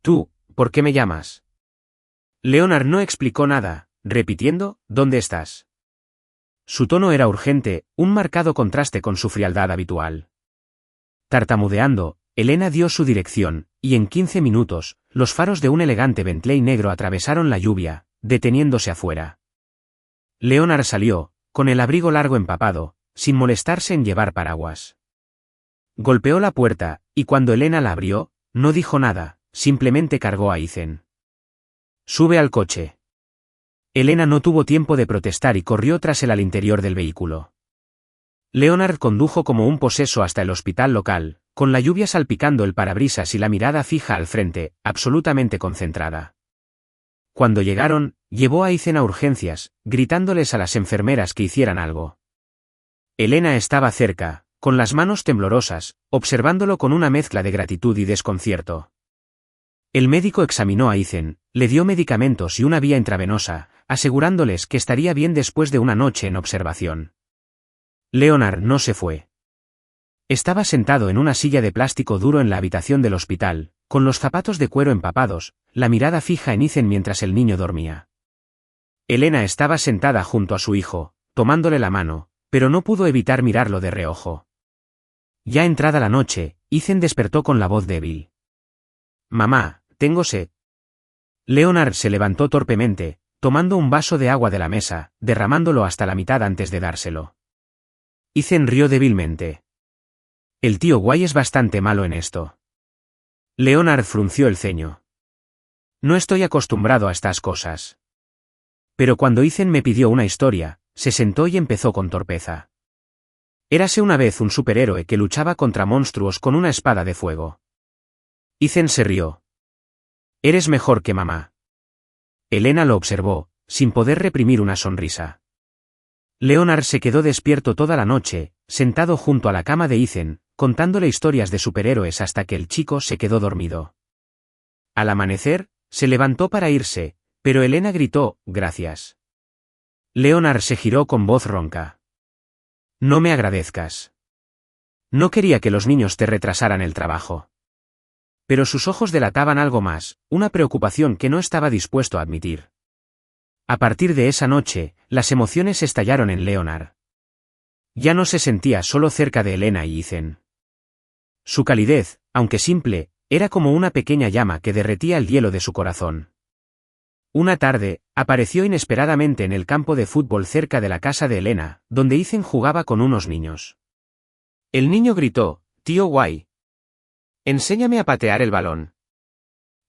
Tú, ¿por qué me llamas? Leonard no explicó nada, repitiendo, ¿dónde estás? Su tono era urgente, un marcado contraste con su frialdad habitual. Tartamudeando, Elena dio su dirección, y en 15 minutos, los faros de un elegante Bentley negro atravesaron la lluvia, deteniéndose afuera. Leonard salió, con el abrigo largo empapado, sin molestarse en llevar paraguas. Golpeó la puerta, y cuando Elena la abrió, no dijo nada, simplemente cargó a Ethan. Sube al coche. Elena no tuvo tiempo de protestar y corrió tras él al interior del vehículo. Leonard condujo como un poseso hasta el hospital local, con la lluvia salpicando el parabrisas y la mirada fija al frente, absolutamente concentrada. Cuando llegaron, llevó a Ethan a urgencias, gritándoles a las enfermeras que hicieran algo. Elena estaba cerca, con las manos temblorosas, observándolo con una mezcla de gratitud y desconcierto. El médico examinó a Ethan, le dio medicamentos y una vía intravenosa, asegurándoles que estaría bien después de una noche en observación. Leonard no se fue. Estaba sentado en una silla de plástico duro en la habitación del hospital, con los zapatos de cuero empapados, la mirada fija en Ethan mientras el niño dormía. Elena estaba sentada junto a su hijo, tomándole la mano, pero no pudo evitar mirarlo de reojo. Ya entrada la noche, Ethan despertó con la voz débil. Mamá, tengo sed. Leonard se levantó torpemente, tomando un vaso de agua de la mesa, derramándolo hasta la mitad antes de dárselo. Ethan rió débilmente. El tío Guay es bastante malo en esto. Leonard frunció el ceño. No estoy acostumbrado a estas cosas. Pero cuando Ethan me pidió una historia, se sentó y empezó con torpeza. Érase una vez un superhéroe que luchaba contra monstruos con una espada de fuego. Ethan se rió. Eres mejor que mamá. Elena lo observó, sin poder reprimir una sonrisa. Leonard se quedó despierto toda la noche, sentado junto a la cama de Ethan, contándole historias de superhéroes hasta que el chico se quedó dormido. Al amanecer, se levantó para irse, pero Elena gritó, «Gracias». Leonard se giró con voz ronca. «No me agradezcas. No quería que los niños te retrasaran el trabajo». Pero sus ojos delataban algo más, una preocupación que no estaba dispuesto a admitir. A partir de esa noche, las emociones estallaron en Leonard. Ya no se sentía solo cerca de Elena y Ethan. Su calidez, aunque simple, era como una pequeña llama que derretía el hielo de su corazón. Una tarde, apareció inesperadamente en el campo de fútbol cerca de la casa de Elena, donde Ethan jugaba con unos niños. El niño gritó, «Tío Guay, enséñame a patear el balón».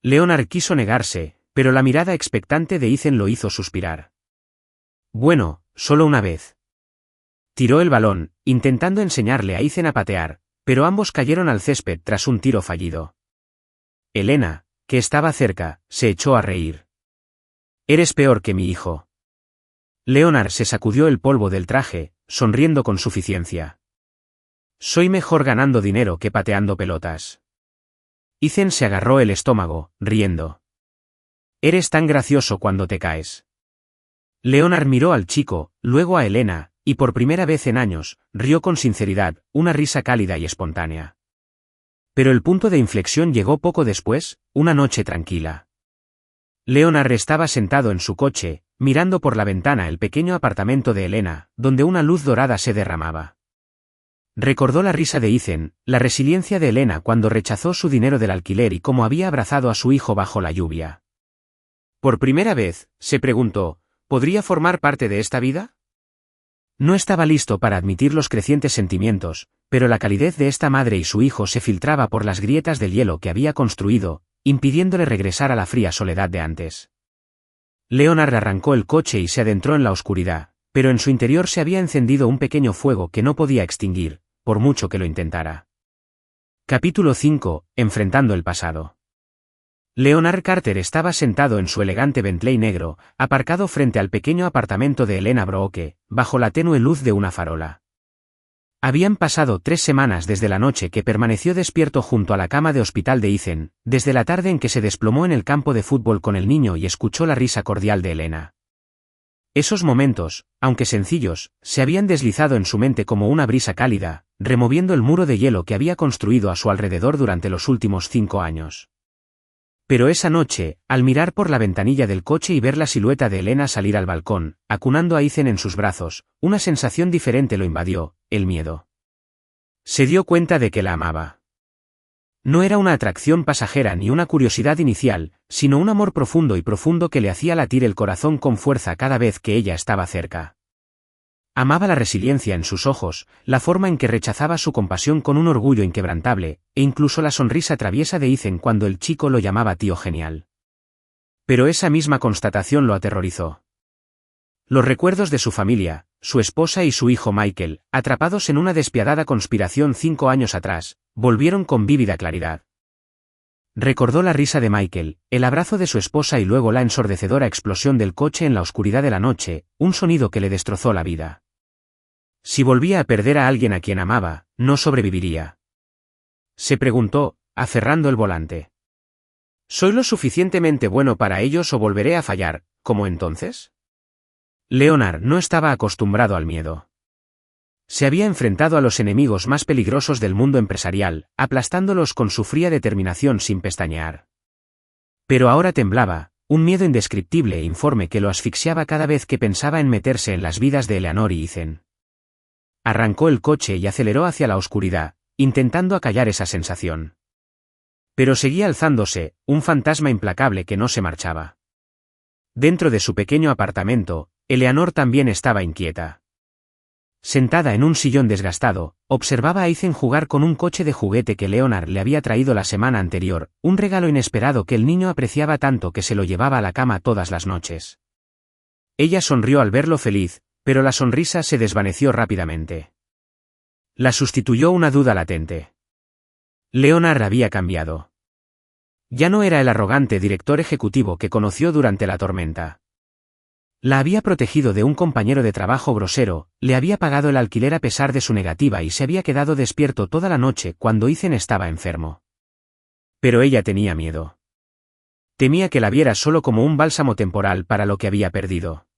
Leonard quiso negarse, pero la mirada expectante de Ethan lo hizo suspirar. «Bueno, solo una vez». Tiró el balón, intentando enseñarle a Ethan a patear, pero ambos cayeron al césped tras un tiro fallido. Elena, que estaba cerca, se echó a reír. «Eres peor que mi hijo». Leonard se sacudió el polvo del traje, sonriendo con suficiencia. «Soy mejor ganando dinero que pateando pelotas». Ethan se agarró el estómago, riendo. «Eres tan gracioso cuando te caes». Leonard miró al chico, luego a Elena, y por primera vez en años, rió con sinceridad, una risa cálida y espontánea. Pero el punto de inflexión llegó poco después, una noche tranquila. Leonard estaba sentado en su coche, mirando por la ventana el pequeño apartamento de Elena, donde una luz dorada se derramaba. Recordó la risa de Ethan, la resiliencia de Elena cuando rechazó su dinero del alquiler y cómo había abrazado a su hijo bajo la lluvia. Por primera vez, se preguntó, ¿podría formar parte de esta vida? No estaba listo para admitir los crecientes sentimientos, pero la calidez de esta madre y su hijo se filtraba por las grietas del hielo que había construido, impidiéndole regresar a la fría soledad de antes. Leonard arrancó el coche y se adentró en la oscuridad, pero en su interior se había encendido un pequeño fuego que no podía extinguir, por mucho que lo intentara. Capítulo 5. Enfrentando el pasado. Leonard Carter estaba sentado en su elegante Bentley negro, aparcado frente al pequeño apartamento de Elena Brooke, bajo la tenue luz de una farola. Habían pasado 3 semanas desde la noche que permaneció despierto junto a la cama de hospital de Ethan, desde la tarde en que se desplomó en el campo de fútbol con el niño y escuchó la risa cordial de Elena. Esos momentos, aunque sencillos, se habían deslizado en su mente como una brisa cálida, removiendo el muro de hielo que había construido a su alrededor durante los últimos 5 años. Pero esa noche, al mirar por la ventanilla del coche y ver la silueta de Elena salir al balcón, acunando a Ethan en sus brazos, una sensación diferente lo invadió, el miedo. Se dio cuenta de que la amaba. No era una atracción pasajera ni una curiosidad inicial, sino un amor profundo que le hacía latir el corazón con fuerza cada vez que ella estaba cerca. Amaba la resiliencia en sus ojos, la forma en que rechazaba su compasión con un orgullo inquebrantable, e incluso la sonrisa traviesa de Ethan cuando el chico lo llamaba tío genial. Pero esa misma constatación lo aterrorizó. Los recuerdos de su familia, su esposa y su hijo Michael, atrapados en una despiadada conspiración 5 años atrás, volvieron con vívida claridad. Recordó la risa de Michael, el abrazo de su esposa y luego la ensordecedora explosión del coche en la oscuridad de la noche, un sonido que le destrozó la vida. Si volvía a perder a alguien a quien amaba, no sobreviviría. Se preguntó, aferrando el volante. ¿Soy lo suficientemente bueno para ellos o volveré a fallar, como entonces? Leonard no estaba acostumbrado al miedo. Se había enfrentado a los enemigos más peligrosos del mundo empresarial, aplastándolos con su fría determinación sin pestañear. Pero ahora temblaba, un miedo indescriptible e informe que lo asfixiaba cada vez que pensaba en meterse en las vidas de Eleanor y Ethan. Arrancó el coche y aceleró hacia la oscuridad, intentando acallar esa sensación. Pero seguía alzándose, un fantasma implacable que no se marchaba. Dentro de su pequeño apartamento, Eleanor también estaba inquieta. Sentada en un sillón desgastado, observaba a Ethan jugar con un coche de juguete que Leonard le había traído la semana anterior, un regalo inesperado que el niño apreciaba tanto que se lo llevaba a la cama todas las noches. Ella sonrió al verlo feliz, pero la sonrisa se desvaneció rápidamente. La sustituyó una duda latente. Leonard había cambiado. Ya no era el arrogante director ejecutivo que conoció durante la tormenta. La había protegido de un compañero de trabajo grosero, le había pagado el alquiler a pesar de su negativa y se había quedado despierto toda la noche cuando Ethan estaba enfermo. Pero ella tenía miedo. Temía que la viera solo como un bálsamo temporal para lo que había perdido.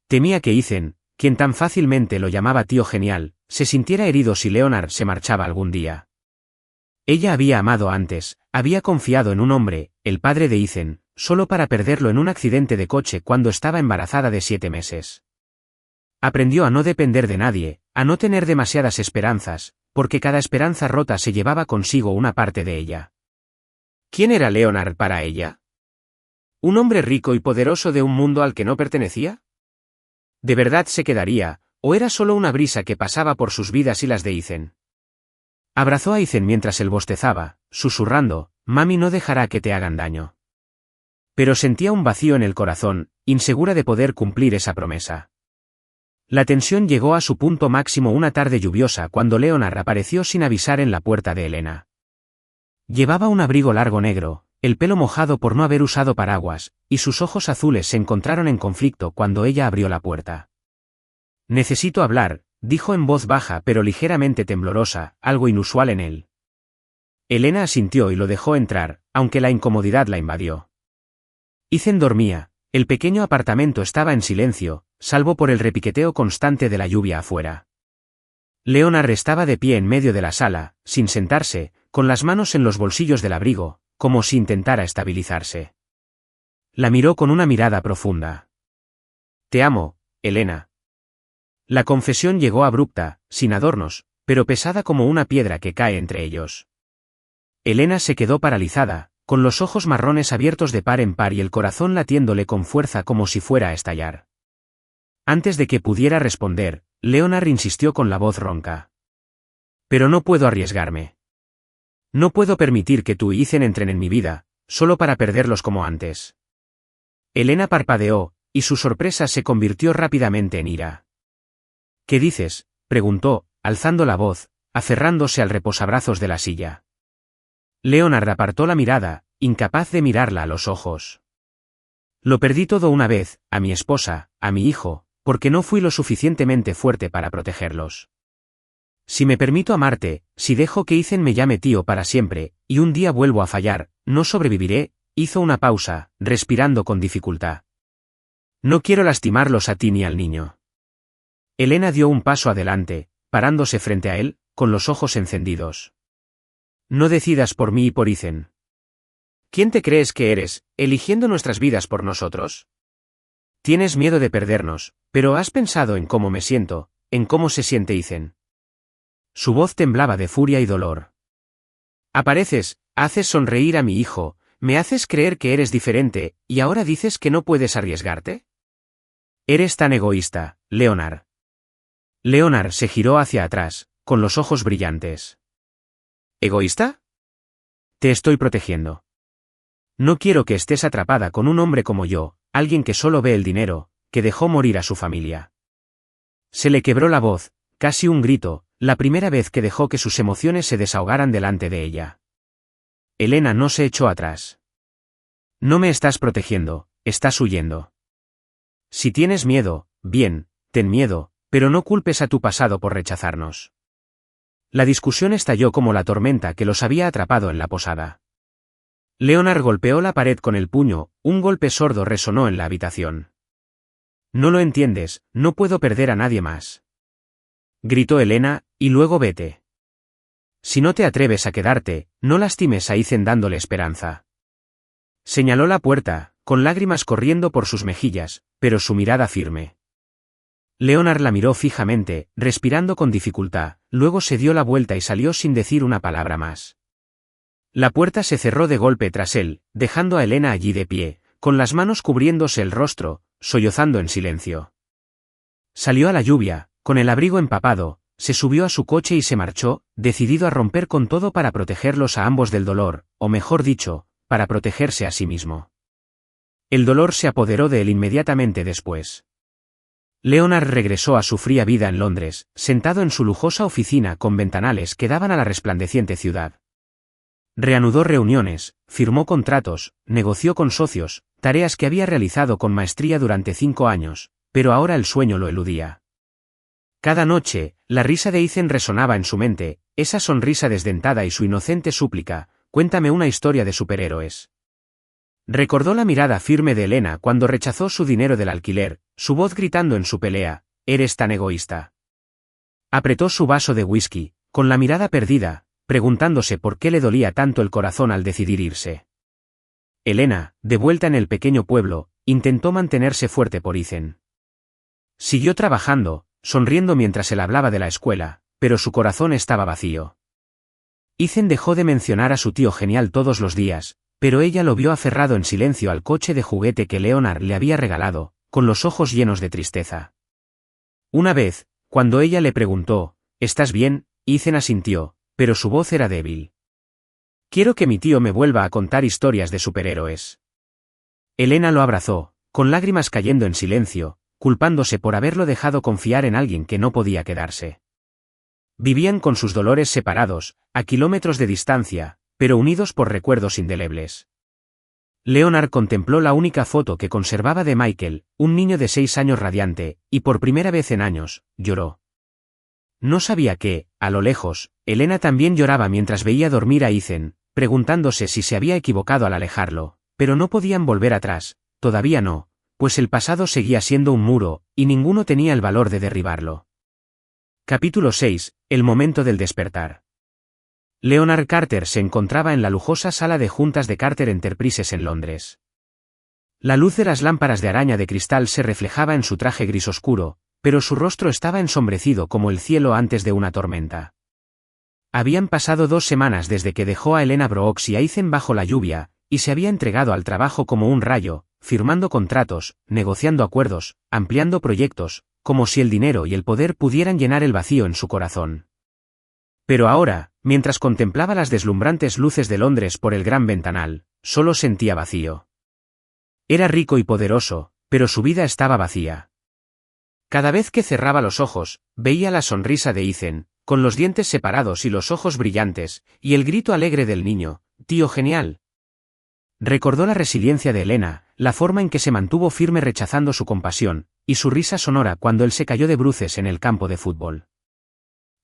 Temía que Ethan, quien tan fácilmente lo llamaba tío genial, se sintiera herido si Leonard se marchaba algún día. Ella había amado antes, había confiado en un hombre, el padre de Ethan, solo para perderlo en un accidente de coche cuando estaba embarazada de 7 meses. Aprendió a no depender de nadie, a no tener demasiadas esperanzas, porque cada esperanza rota se llevaba consigo una parte de ella. ¿Quién era Leonard para ella? ¿Un hombre rico y poderoso de un mundo al que no pertenecía? ¿De verdad se quedaría, o era solo una brisa que pasaba por sus vidas y las de Ethan? Abrazó a Ethan mientras él bostezaba, susurrando, «Mami no dejará que te hagan daño». Pero sentía un vacío en el corazón, insegura de poder cumplir esa promesa. La tensión llegó a su punto máximo una tarde lluviosa cuando Leonard apareció sin avisar en la puerta de Elena. Llevaba un abrigo largo negro, el pelo mojado por no haber usado paraguas, y sus ojos azules se encontraron en conflicto cuando ella abrió la puerta. «Necesito hablar», dijo en voz baja pero ligeramente temblorosa, algo inusual en él. Elena asintió y lo dejó entrar, aunque la incomodidad la invadió. Ethan dormía, el pequeño apartamento estaba en silencio, salvo por el repiqueteo constante de la lluvia afuera. Leonard estaba de pie en medio de la sala, sin sentarse, con las manos en los bolsillos del abrigo, como si intentara estabilizarse. La miró con una mirada profunda. «Te amo, Elena». La confesión llegó abrupta, sin adornos, pero pesada como una piedra que cae entre ellos. Elena se quedó paralizada, con los ojos marrones abiertos de par en par y el corazón latiéndole con fuerza como si fuera a estallar. Antes de que pudiera responder, Leonard insistió con la voz ronca. «Pero no puedo arriesgarme. No puedo permitir que tú y Ethan entren en mi vida, solo para perderlos como antes». Elena parpadeó, y su sorpresa se convirtió rápidamente en ira. «¿Qué dices?», preguntó, alzando la voz, aferrándose al reposabrazos de la silla. Leonard apartó la mirada, incapaz de mirarla a los ojos. «Lo perdí todo una vez, a mi esposa, a mi hijo, porque no fui lo suficientemente fuerte para protegerlos. Si me permito amarte, si dejo que Ethan me llame tío para siempre, y un día vuelvo a fallar, no sobreviviré», hizo una pausa, respirando con dificultad. «No quiero lastimarlos a ti ni al niño». Elena dio un paso adelante, parándose frente a él, con los ojos encendidos. «No decidas por mí y por Ethan. ¿Quién te crees que eres, eligiendo nuestras vidas por nosotros? Tienes miedo de perdernos, pero ¿has pensado en cómo me siento, en cómo se siente Ethan?» Su voz temblaba de furia y dolor. «Apareces, haces sonreír a mi hijo, me haces creer que eres diferente, y ahora dices que no puedes arriesgarte. Eres tan egoísta, Leonard». Leonard se giró hacia atrás, con los ojos brillantes. «¿Egoísta? Te estoy protegiendo. No quiero que estés atrapada con un hombre como yo, alguien que solo ve el dinero, que dejó morir a su familia». Se le quebró la voz, casi un grito, la primera vez que dejó que sus emociones se desahogaran delante de ella. Elena no se echó atrás. «No me estás protegiendo, estás huyendo. Si tienes miedo, bien, ten miedo, pero no culpes a tu pasado por rechazarnos». La discusión estalló como la tormenta que los había atrapado en la posada. Leonard golpeó la pared con el puño, un golpe sordo resonó en la habitación. «No lo entiendes, no puedo perder a nadie más», gritó Elena, «y luego vete. Si no te atreves a quedarte, no lastimes a Ethan dándole esperanza». Señaló la puerta, con lágrimas corriendo por sus mejillas, pero su mirada firme. Leonard la miró fijamente, respirando con dificultad, luego se dio la vuelta y salió sin decir una palabra más. La puerta se cerró de golpe tras él, dejando a Elena allí de pie, con las manos cubriéndose el rostro, sollozando en silencio. Salió a la lluvia, con el abrigo empapado, se subió a su coche y se marchó, decidido a romper con todo para protegerlos a ambos del dolor, o mejor dicho, para protegerse a sí mismo. El dolor se apoderó de él inmediatamente después. Leonard regresó a su fría vida en Londres, sentado en su lujosa oficina con ventanales que daban a la resplandeciente ciudad. Reanudó reuniones, firmó contratos, negoció con socios, tareas que había realizado con maestría durante 5 años, pero ahora el sueño lo eludía. Cada noche, la risa de Ethan resonaba en su mente, esa sonrisa desdentada y su inocente súplica, cuéntame una historia de superhéroes. Recordó la mirada firme de Elena cuando rechazó su dinero del alquiler, su voz gritando en su pelea, eres tan egoísta. Apretó su vaso de whisky, con la mirada perdida, preguntándose por qué le dolía tanto el corazón al decidir irse. Elena, de vuelta en el pequeño pueblo, intentó mantenerse fuerte por Ethan. Siguió trabajando, sonriendo mientras él hablaba de la escuela, pero su corazón estaba vacío. Ethan dejó de mencionar a su tío genial todos los días, pero ella lo vio aferrado en silencio al coche de juguete que Leonard le había regalado, con los ojos llenos de tristeza. Una vez, cuando ella le preguntó, ¿estás bien?, Ethan asintió, pero su voz era débil. Quiero que mi tío me vuelva a contar historias de superhéroes. Elena lo abrazó, con lágrimas cayendo en silencio, culpándose por haberlo dejado confiar en alguien que no podía quedarse. Vivían con sus dolores separados, a kilómetros de distancia, pero unidos por recuerdos indelebles. Leonard contempló la única foto que conservaba de Michael, un niño de 6 años radiante, y por primera vez en años, lloró. No sabía que, a lo lejos, Elena también lloraba mientras veía dormir a Ethan, preguntándose si se había equivocado al alejarlo, pero no podían volver atrás, todavía no, pues el pasado seguía siendo un muro, y ninguno tenía el valor de derribarlo. Capítulo 6. El momento del despertar. Leonard Carter se encontraba en la lujosa sala de juntas de Carter Enterprises en Londres. La luz de las lámparas de araña de cristal se reflejaba en su traje gris oscuro, pero su rostro estaba ensombrecido como el cielo antes de una tormenta. Habían pasado 2 semanas desde que dejó a Elena Brooks y a Ethan bajo la lluvia, y se había entregado al trabajo como un rayo, firmando contratos, negociando acuerdos, ampliando proyectos, como si el dinero y el poder pudieran llenar el vacío en su corazón. Pero ahora, mientras contemplaba las deslumbrantes luces de Londres por el gran ventanal, solo sentía vacío. Era rico y poderoso, pero su vida estaba vacía. Cada vez que cerraba los ojos, veía la sonrisa de Ethan, con los dientes separados y los ojos brillantes, y el grito alegre del niño, «¡Tío genial!». Recordó la resiliencia de Elena, la forma en que se mantuvo firme rechazando su compasión, y su risa sonora cuando él se cayó de bruces en el campo de fútbol.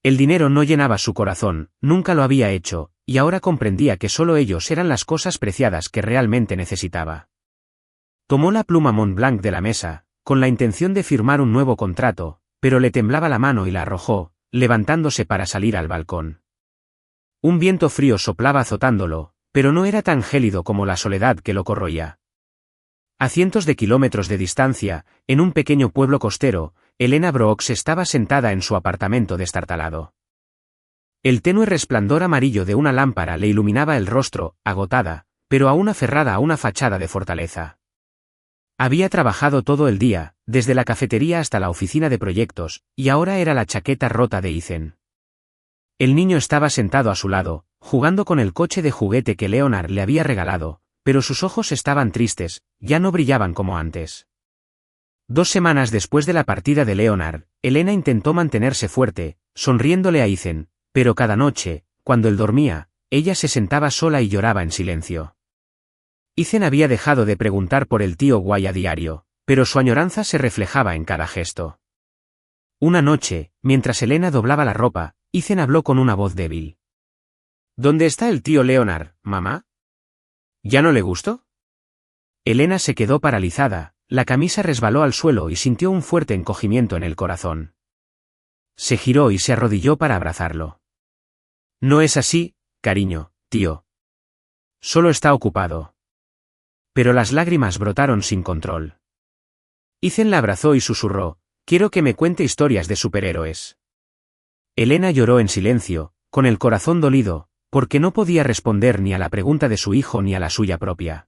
El dinero no llenaba su corazón, nunca lo había hecho, y ahora comprendía que solo ellos eran las cosas preciadas que realmente necesitaba. Tomó la pluma Montblanc de la mesa, con la intención de firmar un nuevo contrato, pero le temblaba la mano y la arrojó, levantándose para salir al balcón. Un viento frío soplaba azotándolo, pero no era tan gélido como la soledad que lo corroía. A cientos de kilómetros de distancia, en un pequeño pueblo costero, Elena Brooks estaba sentada en su apartamento destartalado. El tenue resplandor amarillo de una lámpara le iluminaba el rostro, agotada, pero aún aferrada a una fachada de fortaleza. Había trabajado todo el día, desde la cafetería hasta la oficina de proyectos, y ahora era la chaqueta rota de Ethan. El niño estaba sentado a su lado, jugando con el coche de juguete que Leonard le había regalado, pero sus ojos estaban tristes, ya no brillaban como antes. 2 semanas después de la partida de Leonard, Elena intentó mantenerse fuerte, sonriéndole a Ethan, pero cada noche, cuando él dormía, ella se sentaba sola y lloraba en silencio. Ethan había dejado de preguntar por el tío Guy a diario, pero su añoranza se reflejaba en cada gesto. Una noche, mientras Elena doblaba la ropa, Ethan habló con una voz débil. ¿Dónde está el tío Leonard, mamá? ¿Ya no le gustó? Elena se quedó paralizada, la camisa resbaló al suelo y sintió un fuerte encogimiento en el corazón. Se giró y se arrodilló para abrazarlo. No es así, cariño, tío. Solo está ocupado. Pero las lágrimas brotaron sin control. Ethan la abrazó y susurró, quiero que me cuente historias de superhéroes. Elena lloró en silencio, con el corazón dolido, porque no podía responder ni a la pregunta de su hijo ni a la suya propia.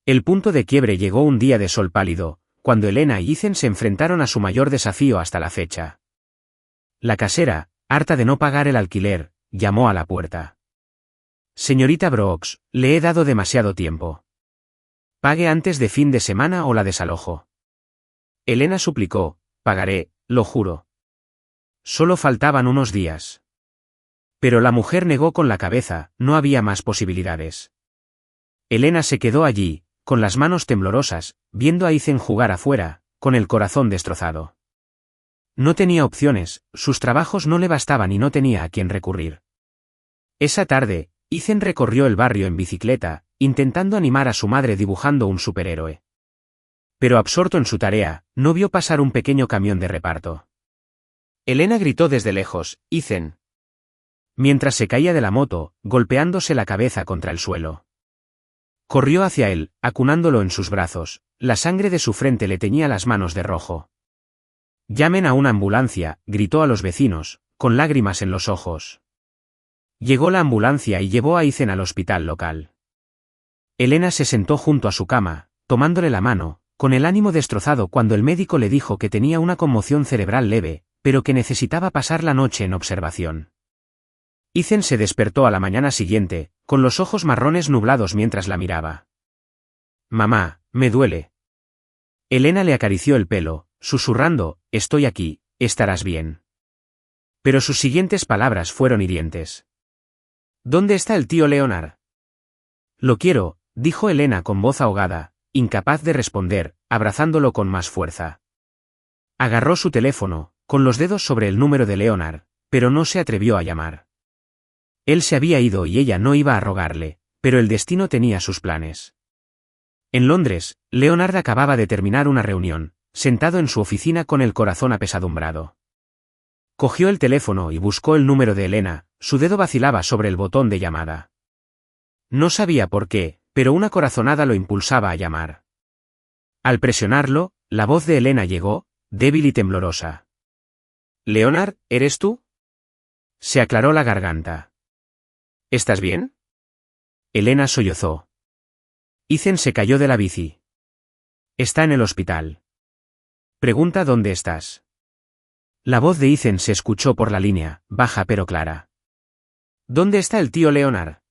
El punto de quiebre llegó un día de sol pálido, cuando Elena y Ethan se enfrentaron a su mayor desafío hasta la fecha. La casera, harta de no pagar el alquiler, llamó a la puerta. Señorita Brooks, le he dado demasiado tiempo. Pague antes de fin de semana o la desalojo. Elena suplicó, pagaré, lo juro. Solo faltaban unos días. Pero la mujer negó con la cabeza, no había más posibilidades. Elena se quedó allí, con las manos temblorosas, viendo a Ethan jugar afuera, con el corazón destrozado. No tenía opciones, sus trabajos no le bastaban y no tenía a quién recurrir. Esa tarde, Ethan recorrió el barrio en bicicleta, intentando animar a su madre dibujando un superhéroe. Pero absorto en su tarea, no vio pasar un pequeño camión de reparto. Elena gritó desde lejos, «Ethan», mientras se caía de la moto, golpeándose la cabeza contra el suelo. Corrió hacia él, acunándolo en sus brazos, la sangre de su frente le teñía las manos de rojo. «Llamen a una ambulancia», gritó a los vecinos, con lágrimas en los ojos. Llegó la ambulancia y llevó a Ethan al hospital local. Elena se sentó junto a su cama, tomándole la mano, con el ánimo destrozado cuando el médico le dijo que tenía una conmoción cerebral leve, pero que necesitaba pasar la noche en observación. Ethan se despertó a la mañana siguiente, con los ojos marrones nublados mientras la miraba. «Mamá, me duele». Elena le acarició el pelo, susurrando, «Estoy aquí, estarás bien». Pero sus siguientes palabras fueron hirientes. «¿Dónde está el tío Leonard?» «Lo quiero», dijo Elena con voz ahogada, incapaz de responder, abrazándolo con más fuerza. Agarró su teléfono, con los dedos sobre el número de Leonard, pero no se atrevió a llamar. Él se había ido y ella no iba a rogarle, pero el destino tenía sus planes. En Londres, Leonard acababa de terminar una reunión, sentado en su oficina con el corazón apesadumbrado. Cogió el teléfono y buscó el número de Elena, su dedo vacilaba sobre el botón de llamada. No sabía por qué, pero una corazonada lo impulsaba a llamar. Al presionarlo, la voz de Elena llegó, débil y temblorosa. «Leonard, ¿eres tú?» Se aclaró la garganta. «¿Estás bien?» Elena sollozó. Ethan se cayó de la bici. «Está en el hospital». «Pregunta dónde estás». La voz de Ethan se escuchó por la línea, baja pero clara. «¿Dónde está el tío Leonard?»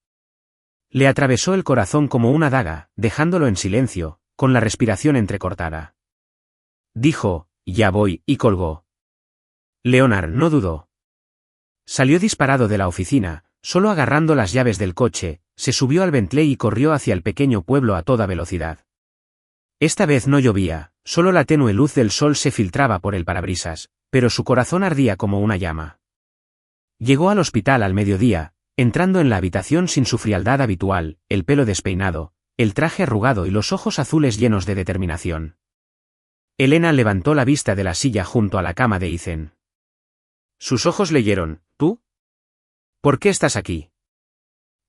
Le atravesó el corazón como una daga, dejándolo en silencio, con la respiración entrecortada. Dijo, «Ya voy», y colgó. Leonard no dudó. Salió disparado de la oficina, solo agarrando las llaves del coche, se subió al Bentley y corrió hacia el pequeño pueblo a toda velocidad. Esta vez no llovía, solo la tenue luz del sol se filtraba por el parabrisas, pero su corazón ardía como una llama. Llegó al hospital al mediodía, entrando en la habitación sin su frialdad habitual, el pelo despeinado, el traje arrugado y los ojos azules llenos de determinación. Elena levantó la vista de la silla junto a la cama de Ethan. Sus ojos leyeron, «¿Tú? ¿Por qué estás aquí?»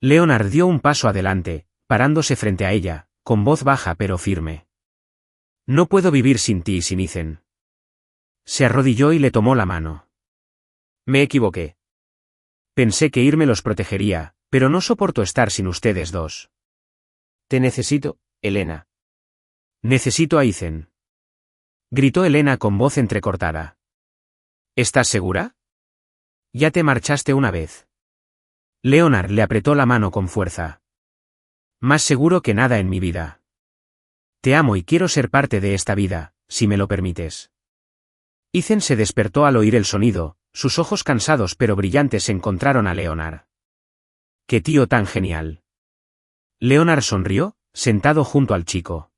Leonard dio un paso adelante, parándose frente a ella, con voz baja pero firme. «No puedo vivir sin ti y sin Ethan». Se arrodilló y le tomó la mano. «Me equivoqué. Pensé que irme los protegería, pero no soporto estar sin ustedes dos. Te necesito, Elena». «Necesito a Ethan», gritó Elena con voz entrecortada. «¿Estás segura? Ya te marchaste una vez». Leonard le apretó la mano con fuerza. «Más seguro que nada en mi vida. Te amo y quiero ser parte de esta vida, si me lo permites». Ethan se despertó al oír el sonido, sus ojos cansados pero brillantes encontraron a Leonard. «¡Qué tío tan genial!». Leonard sonrió, sentado junto al chico.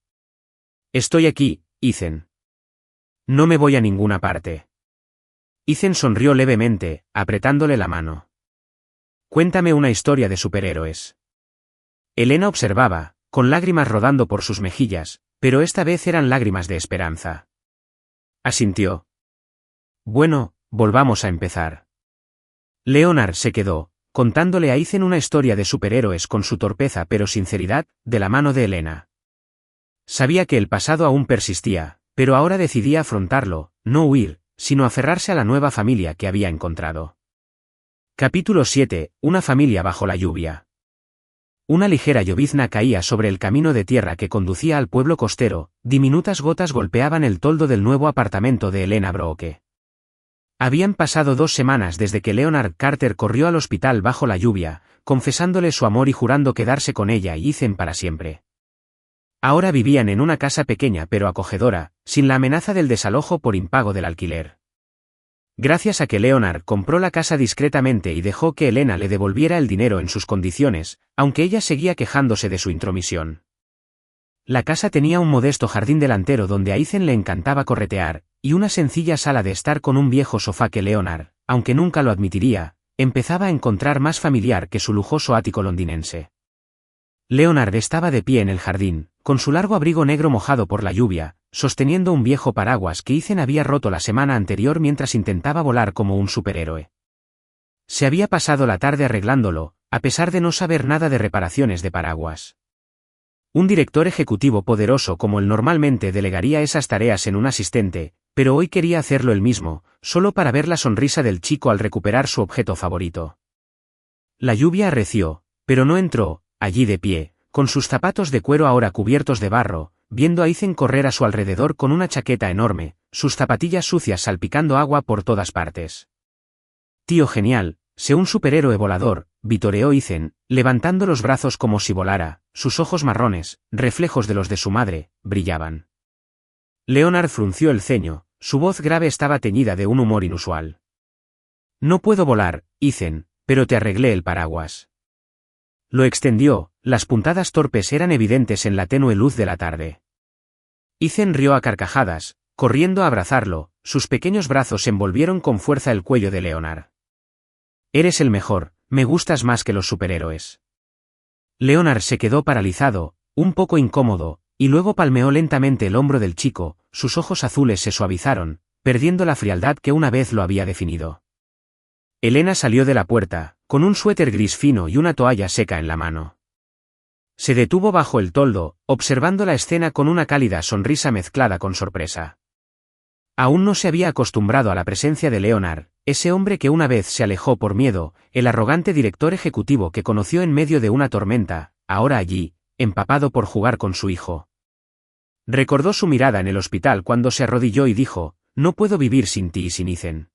«Estoy aquí, Ethan. No me voy a ninguna parte». Ethan sonrió levemente, apretándole la mano. «Cuéntame una historia de superhéroes». Elena observaba, con lágrimas rodando por sus mejillas, pero esta vez eran lágrimas de esperanza. Asintió. «Bueno, volvamos a empezar». Leonard se quedó, contándole a Ethan una historia de superhéroes con su torpeza pero sinceridad, de la mano de Elena. Sabía que el pasado aún persistía, pero ahora decidía afrontarlo, no huir, sino aferrarse a la nueva familia que había encontrado. Capítulo 7. Una familia bajo la lluvia. Una ligera llovizna caía sobre el camino de tierra que conducía al pueblo costero, diminutas gotas golpeaban el toldo del nuevo apartamento de Elena Brooke. Habían pasado 2 semanas desde que Leonard Carter corrió al hospital bajo la lluvia, confesándole su amor y jurando quedarse con ella y Ethan para siempre. Ahora vivían en una casa pequeña pero acogedora, sin la amenaza del desalojo por impago del alquiler. Gracias a que Leonard compró la casa discretamente y dejó que Elena le devolviera el dinero en sus condiciones, aunque ella seguía quejándose de su intromisión. La casa tenía un modesto jardín delantero donde a Ethan le encantaba corretear, y una sencilla sala de estar con un viejo sofá que Leonard, aunque nunca lo admitiría, empezaba a encontrar más familiar que su lujoso ático londinense. Leonard estaba de pie en el jardín, con su largo abrigo negro mojado por la lluvia, sosteniendo un viejo paraguas que Ethan había roto la semana anterior mientras intentaba volar como un superhéroe. Se había pasado la tarde arreglándolo, a pesar de no saber nada de reparaciones de paraguas. Un director ejecutivo poderoso como él normalmente delegaría esas tareas en un asistente, pero hoy quería hacerlo él mismo, solo para ver la sonrisa del chico al recuperar su objeto favorito. La lluvia arreció, pero no entró, allí de pie, con sus zapatos de cuero ahora cubiertos de barro, viendo a Ethan correr a su alrededor con una chaqueta enorme, sus zapatillas sucias salpicando agua por todas partes. «Tío genial, sé un superhéroe volador», vitoreó Ethan, levantando los brazos como si volara, sus ojos marrones, reflejos de los de su madre, brillaban. Leonard frunció el ceño, su voz grave estaba teñida de un humor inusual. «No puedo volar, Ethan, pero te arreglé el paraguas». Lo extendió, las puntadas torpes eran evidentes en la tenue luz de la tarde. Ethan rió a carcajadas, corriendo a abrazarlo, sus pequeños brazos envolvieron con fuerza el cuello de Leonard. «Eres el mejor, me gustas más que los superhéroes». Leonard se quedó paralizado, un poco incómodo, y luego palmeó lentamente el hombro del chico, sus ojos azules se suavizaron, perdiendo la frialdad que una vez lo había definido. Elena salió de la puerta, con un suéter gris fino y una toalla seca en la mano. Se detuvo bajo el toldo, observando la escena con una cálida sonrisa mezclada con sorpresa. Aún no se había acostumbrado a la presencia de Leonard, ese hombre que una vez se alejó por miedo, el arrogante director ejecutivo que conoció en medio de una tormenta, ahora allí, empapado por jugar con su hijo. Recordó su mirada en el hospital cuando se arrodilló y dijo: «No puedo vivir sin ti y sin Ethan».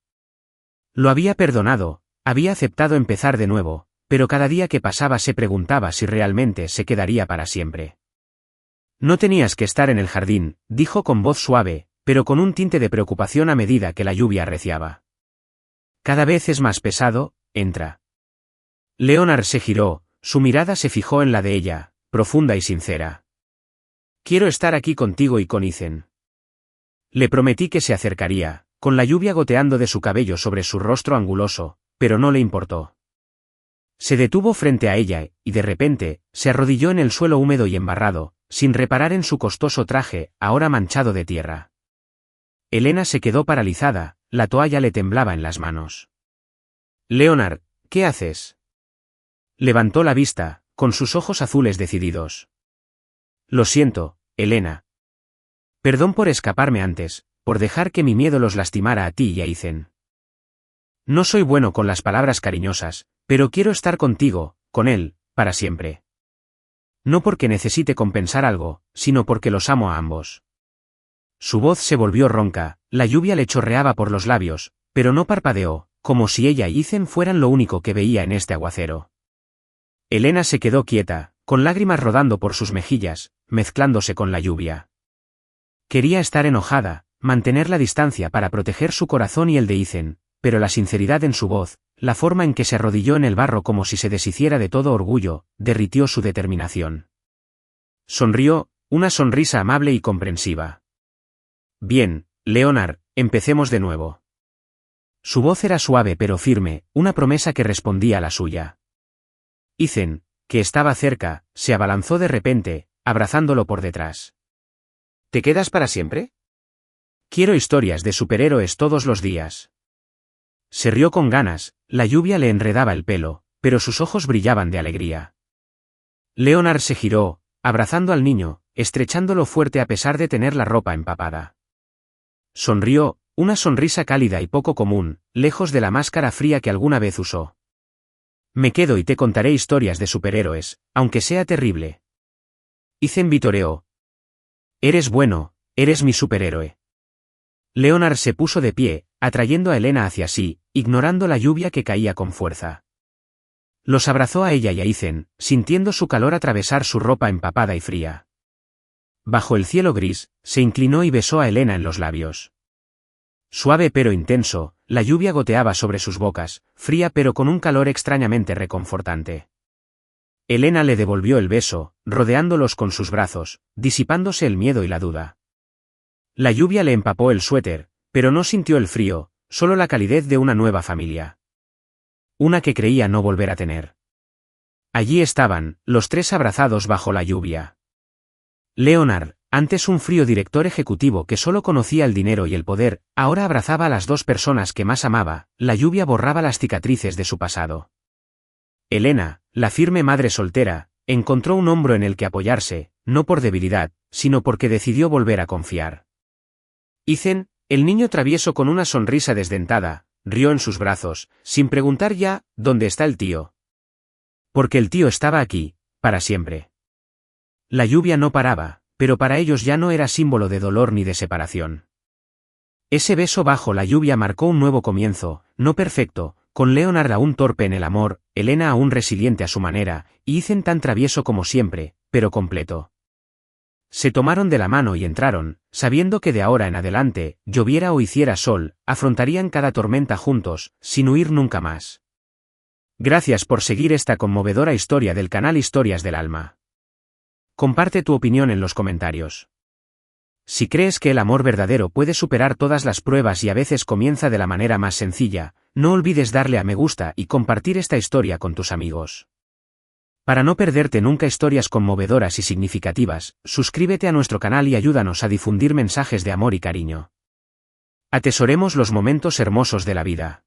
Lo había perdonado, había aceptado empezar de nuevo, pero cada día que pasaba se preguntaba si realmente se quedaría para siempre. «No tenías que estar en el jardín», dijo con voz suave, pero con un tinte de preocupación a medida que la lluvia arreciaba. «Cada vez es más pesado, entra». Leonard se giró, su mirada se fijó en la de ella, profunda y sincera. «Quiero estar aquí contigo y con Ethan». Le prometí que se acercaría, con la lluvia goteando de su cabello sobre su rostro anguloso, pero no le importó. Se detuvo frente a ella, y de repente, se arrodilló en el suelo húmedo y embarrado, sin reparar en su costoso traje, ahora manchado de tierra. Elena se quedó paralizada, la toalla le temblaba en las manos. «Leonard, ¿qué haces?». Levantó la vista, con sus ojos azules decididos. «Lo siento, Elena. Perdón por escaparme antes, por dejar que mi miedo los lastimara a ti y a Ethan. No soy bueno con las palabras cariñosas, pero quiero estar contigo, con él, para siempre. No porque necesite compensar algo, sino porque los amo a ambos». Su voz se volvió ronca, la lluvia le chorreaba por los labios, pero no parpadeó, como si ella y Ethan fueran lo único que veía en este aguacero. Elena se quedó quieta, con lágrimas rodando por sus mejillas, mezclándose con la lluvia. Quería estar enojada, mantener la distancia para proteger su corazón y el de Ethan, pero la sinceridad en su voz, la forma en que se arrodilló en el barro como si se deshiciera de todo orgullo, derritió su determinación. Sonrió, una sonrisa amable y comprensiva. «Bien, Leonard, empecemos de nuevo». Su voz era suave pero firme, una promesa que respondía a la suya. Ethan, que estaba cerca, se abalanzó de repente, abrazándolo por detrás. «¿Te quedas para siempre?». «Quiero historias de superhéroes todos los días». Se rió con ganas, la lluvia le enredaba el pelo, pero sus ojos brillaban de alegría. Leonard se giró, abrazando al niño, estrechándolo fuerte a pesar de tener la ropa empapada. Sonrió, una sonrisa cálida y poco común, lejos de la máscara fría que alguna vez usó. «Me quedo y te contaré historias de superhéroes, aunque sea terrible». Ethan vitoreó: «Eres bueno, eres mi superhéroe». Leonard se puso de pie, atrayendo a Elena hacia sí, ignorando la lluvia que caía con fuerza. Los abrazó a ella y a Ethan, sintiendo su calor atravesar su ropa empapada y fría. Bajo el cielo gris, se inclinó y besó a Elena en los labios. Suave pero intenso, la lluvia goteaba sobre sus bocas, fría pero con un calor extrañamente reconfortante. Elena le devolvió el beso, rodeándolos con sus brazos, disipándose el miedo y la duda. La lluvia le empapó el suéter, pero no sintió el frío, solo la calidez de una nueva familia. Una que creía no volver a tener. Allí estaban, los tres abrazados bajo la lluvia. Leonard, antes un frío director ejecutivo que solo conocía el dinero y el poder, ahora abrazaba a las dos personas que más amaba, la lluvia borraba las cicatrices de su pasado. Elena, la firme madre soltera, encontró un hombro en el que apoyarse, no por debilidad, sino porque decidió volver a confiar. Ethan, el niño travieso con una sonrisa desdentada, rió en sus brazos, sin preguntar ya, ¿dónde está el tío? Porque el tío estaba aquí, para siempre. La lluvia no paraba, pero para ellos ya no era símbolo de dolor ni de separación. Ese beso bajo la lluvia marcó un nuevo comienzo, no perfecto, con Leonard aún torpe en el amor, Elena aún resiliente a su manera, y Ethan tan travieso como siempre, pero completo. Se tomaron de la mano y entraron, sabiendo que de ahora en adelante, lloviera o hiciera sol, afrontarían cada tormenta juntos, sin huir nunca más. Gracias por seguir esta conmovedora historia del canal Historias del Alma. Comparte tu opinión en los comentarios. Si crees que el amor verdadero puede superar todas las pruebas y a veces comienza de la manera más sencilla, no olvides darle a me gusta y compartir esta historia con tus amigos. Para no perderte nunca historias conmovedoras y significativas, suscríbete a nuestro canal y ayúdanos a difundir mensajes de amor y cariño. Atesoremos los momentos hermosos de la vida.